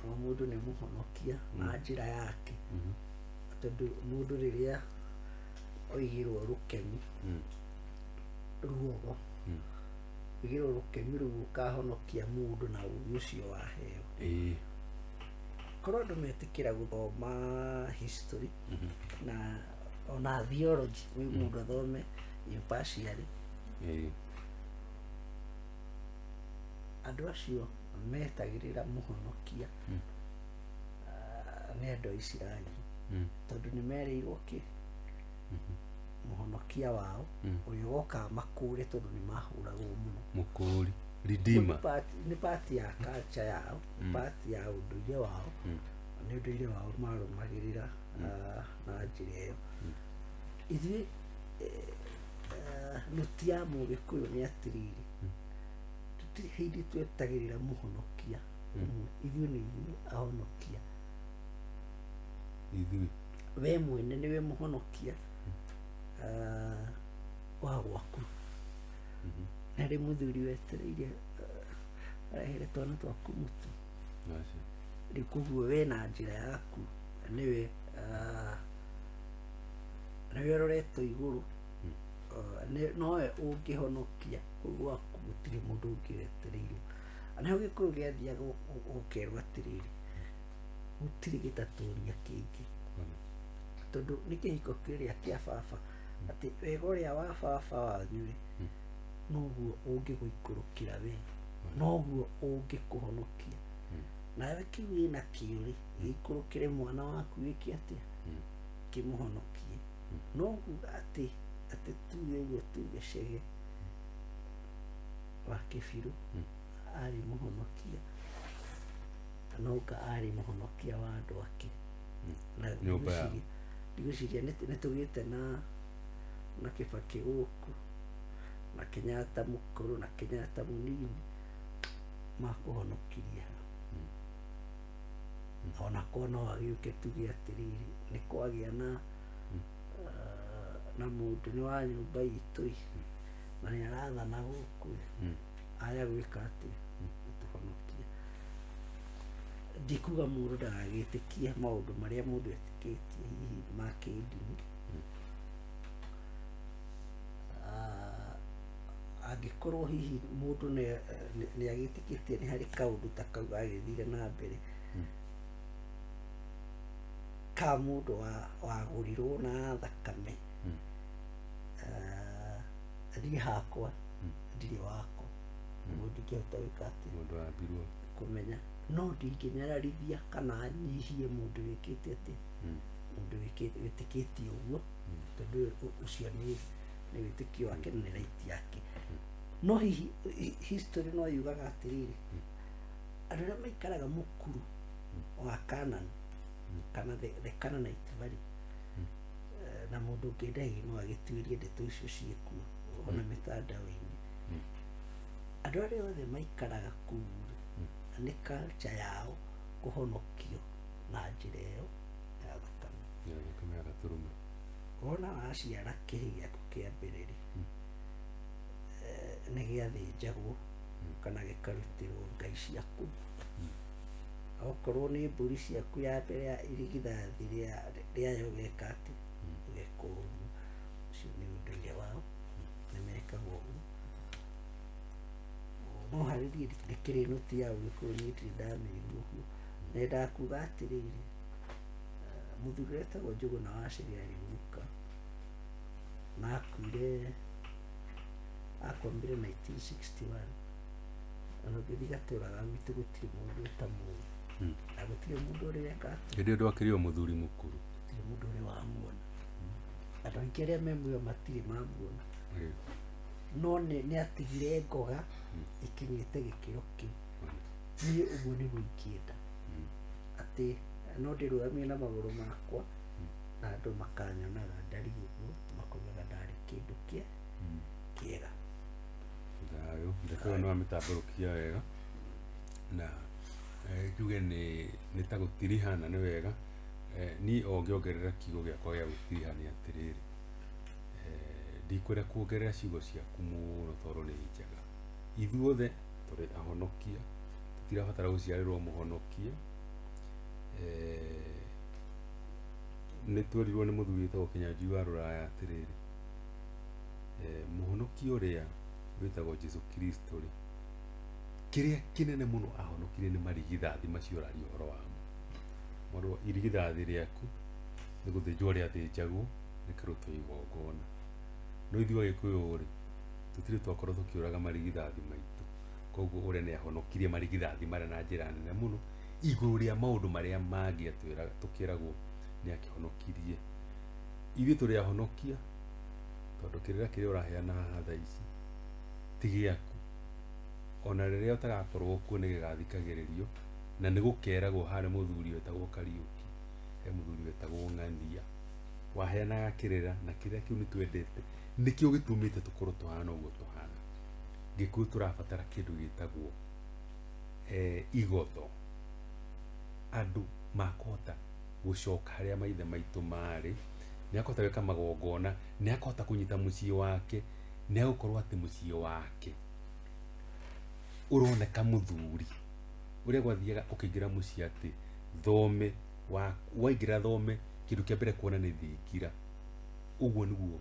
o mũndũ nĩ mũhonokia na njĩra yake tondũ mũndũ rĩrĩa oigĩrwo rũkemi ruogo gĩrũrũkĩmi rũu ũkahonokia mũndũ na ũgĩ ũcio waheo. Korwo andũ metĩkĩra gũthoma history na ona theology, mũndũ athome impartially, andũ acio metagĩrĩra mũhonokia nĩ andũ a Isiraeli, tondũ nĩ merĩirwo mũhonokia wao ũyũ wokaga makũũre, tondũ nĩ mahũragwo mũno. Mũkũũri, redeemer, nĩ part ya culture yao, part ya ũndũire wao, nĩ ũndũire wao marũmagĩrĩra na njĩra ĩyo. Ithuĩ nũti ya Mũgĩkũyũ nĩ atĩrĩrĩ, tũtirĩ hĩndĩ twetagĩrĩra mũhonokia ithuĩ nĩ ithuĩ ahonokia. We mwene nĩwe mũhonokia wa gwaku. Nĩ harĩ mũthuri wetereire arehere twana twaku mũtu, rĩu koguo we na njĩra yaku nĩwe ũroretwo igũrũ, nowe ũngĩhonokia, kũu gwaku gũtirĩ mũndũ ũngĩ wetereirwo. Naho Gĩkũyũ gĩathiaga ũkerwo atĩrĩrĩ, gũtirĩ gĩtatũũria kĩngĩ, tondũ nĩ kĩhiko kĩrĩa kĩa baba, atĩ wega ũrĩa wa baba wanyu-rĩ noguo ũngĩgũikũrũkĩra we, noguo ũngĩkũhonokia. Nawe kĩu wĩna kĩo-rĩ, gĩikũrũkĩre mwana waku gĩke atĩa, kĩmũhonokie. Noguo atĩ tuge ũguo tuge Chege wa Kĩbirũ arĩ mũhonokia, Noka arĩ mũhonokia wa andũ ake. Ndigwĩciria nĩ tũgĩte na Kĩbakĩ gũkũ na Kenyatta mũkũrũ na Kenyatta mũnini makũhonokirie hau. Ona korwo no agĩũke tuge atĩrĩrĩ, nĩ kwagĩa na mũndũ nĩ wa nyũmba itũ na nĩ arathana gũkũ, aya gwĩka atĩ tũhonokie. Ndikuga mũndũ ndagagĩtĩkie maũndũ marĩa mũndũ etĩkĩtie hihi ma kĩndini, angĩkorwo hihi mũndũ nĩ agĩtĩkĩtie nĩ harĩ kaũndũ ta kau agĩthire na mbere, ka mũndũ wagũrirwo na thakame, niĩ hakwa ndirĩ wako, ũguo ndingĩhota gwĩka atĩ kũmenya, no ndingĩnyararithia kana nyihie mũndũ wĩkĩte atĩ, mũndũ wĩtĩkĩtie ũguo, tondũ ũcio nĩ wĩtĩkio wake na nĩ right yake. No hihi history no yugaga atĩrĩrĩ, andũ arĩa maikaraga mũkuru wa Canaan kana the Canaanite Valley, na mũndũ ũngĩenda hihi no agĩtuĩrie ndeto icio ciĩkuo ona mĩtandao-inĩ, andũ arĩa othe maikaraga kũu nĩ culture yao kũhonokio na njĩra ĩyo ya thakame. Wona waciara kĩhĩ gĩaku kĩa mbere-rĩ, nĩ gĩathĩnjagwo kana gĩkarutĩrwo ngai ciaku, okorwo nĩ mbũri ciaku ya mbere ya irigithathi rĩayo geka atĩ, geka ũguo. Ũcio nĩ ũndũire wao, nĩ mekaga ũguo. No harĩ niĩ ndĩkĩrĩ nũti ya Ũgĩkũyũ, niĩ ndirĩ ndamĩigua ũguo. Nendaga kuga atĩrĩrĩ, mũthuri wetagwo Njũgũna wa Chege arĩinũka na akuire, akomire 1961, ona ũngĩthiĩ gatũũra ga gwitũ gũtirĩ mũndũ ũtamũĩ, na gũtirĩ mũndũ ũrĩ weka atĩ, hĩndĩ ĩyo ndwakĩrĩ o mũthuri mũkũrũ, gũtirĩ mũndũ ũrĩ wamuona. Andũ aingĩ arĩa me muoyo matirĩ mamuona, no nĩ atigire ngoga ikinyĩte gĩkĩro kĩu. Niĩ ũguo nĩguo ingĩenda, atĩ no ndĩrũgamie na magũrũ makwa na andũ makanyonaga ndari ũguo, makoigaga ndarĩ kĩndũ kĩega. Thayũ, ndekũyũ nĩ wamĩtambũrũkia wega, na njuge nĩ ta gũtirihana nĩ wega. Niĩ o ngĩongerera kiugo gĩakwa gĩa gũtiriha nĩ atĩrĩrĩ, ndikwenda kuongerera ciugo ciaku mũno tondũ nĩ njega. Ithuothe tũrĩ ahonokia, tũtirabatara gũciarĩrwo mũhonokia. Nĩ twerirwo nĩ mũthuri wĩtagwo Kĩnyanjui wa Rũraya atĩrĩrĩ, mũhonokia ũrĩa wĩtagwo Jesu Kristo rĩ, kĩrĩa kĩnene mũno ahonokire nĩ marigithathi macio ũraria ũhoro wamo. Mwarĩ irigithathi rĩaku nĩ gũthĩnjwo rĩathĩnjagwo rĩkĩrutwo igongona. No ithuĩ Agĩkũyũ rĩ, tũtirĩ twakorwo tũkĩũraga marigithathi maitũ, koguo ũrĩa nĩ ahonokirie marigithathi marĩa na njĩra nene mũno igũrũ rĩa maũndũ marĩa mangĩ tũkĩragwo nĩ akĩhonokirie. Ithuĩ tũrĩ ahonokia tondũ kĩrĩra kĩrĩa ũraheana haha thaa ici ti gĩaku, ona rĩrĩa ũtagakorwo kuo nĩ gĩgathikagĩrĩrio, na nĩ gũkeragwo harĩ mũthuri wetagwo Kariũki, he mũthuri wetagwo Ng'ania waheanaga kĩrĩra, na kĩrĩra kĩu nĩ twendete, nĩkĩo gĩtũmĩte tũkorwo tũhana ũguo tũhana. Gĩkũyũ tũrabatara kĩndũ gĩtagwo igotho, andũ makũhota gũcoka harĩa maithe maitũ marĩ, nĩ akũhota gwĩka magongona, nĩ akũhota kũnyita mũciĩ wake, nĩ agũkorwo atĩ mũciĩ wake ũroneka mũthuri ũrĩa gwathiaga ũkĩingĩra mũciĩ atĩ thome waingĩra thome, kĩndũ kĩa mbere kuona nĩ thingira. Ũguo nĩguo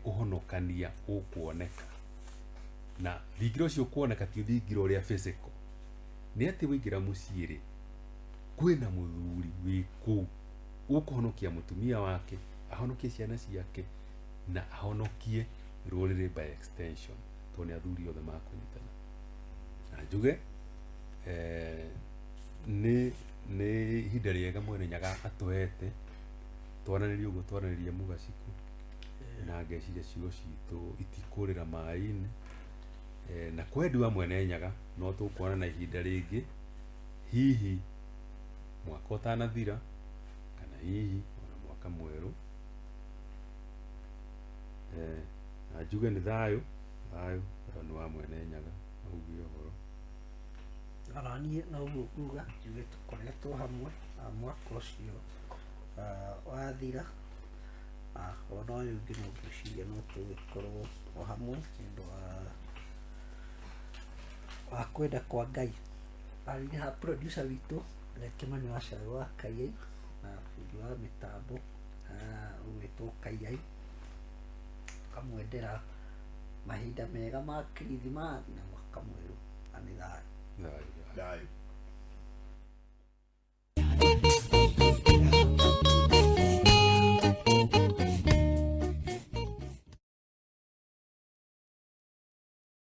ũhonokania ũkuoneka, na thingira ũcio ũkuoneka ti thingira ũrĩa physical, nĩ atĩ waingĩra mũciĩ rĩ, kwĩna mũthuri wĩ kũu ũkũhonokia mũtumia wake, ahonokie ciana ciake, na ahonokie rũrĩrĩ by extension, tondũ nĩ athuri othe makũnyitana. Na njuge nĩ ihinda rĩega Mwene Nyaga atũhete twaranĩrie ũguo, twaranĩrie mũgaciku, na ngeciria ciugo citũ itikũrĩra maĩ-inĩ, na kwendi wa Mwene Nyaga no tũkuona na ihinda rĩngĩ, hihi mwaka ũtanathira kana hihi ona mwaka mwerũ. Na njuge nĩ thayũ nĩ wa Mwene Nyaga augie ũhoro. Araniĩ noguo kuga, njuge tũkoretwo hamwe na mwaka ũcio wathira, ona ũyũ ũngĩ no ngwĩciria no tũgĩkorwo o hamwe nĩũndũ wa kwenda kwa Ngai. Arĩ ha producer witũ Kĩmani wa Caũ wa Kayai, na fundi wa mĩtambo ũgwĩtwo Kayai, tukamwendera mahinda mega ma Kirithimathi na mwaka mwerũ, na nĩ thayũ. Thayũ.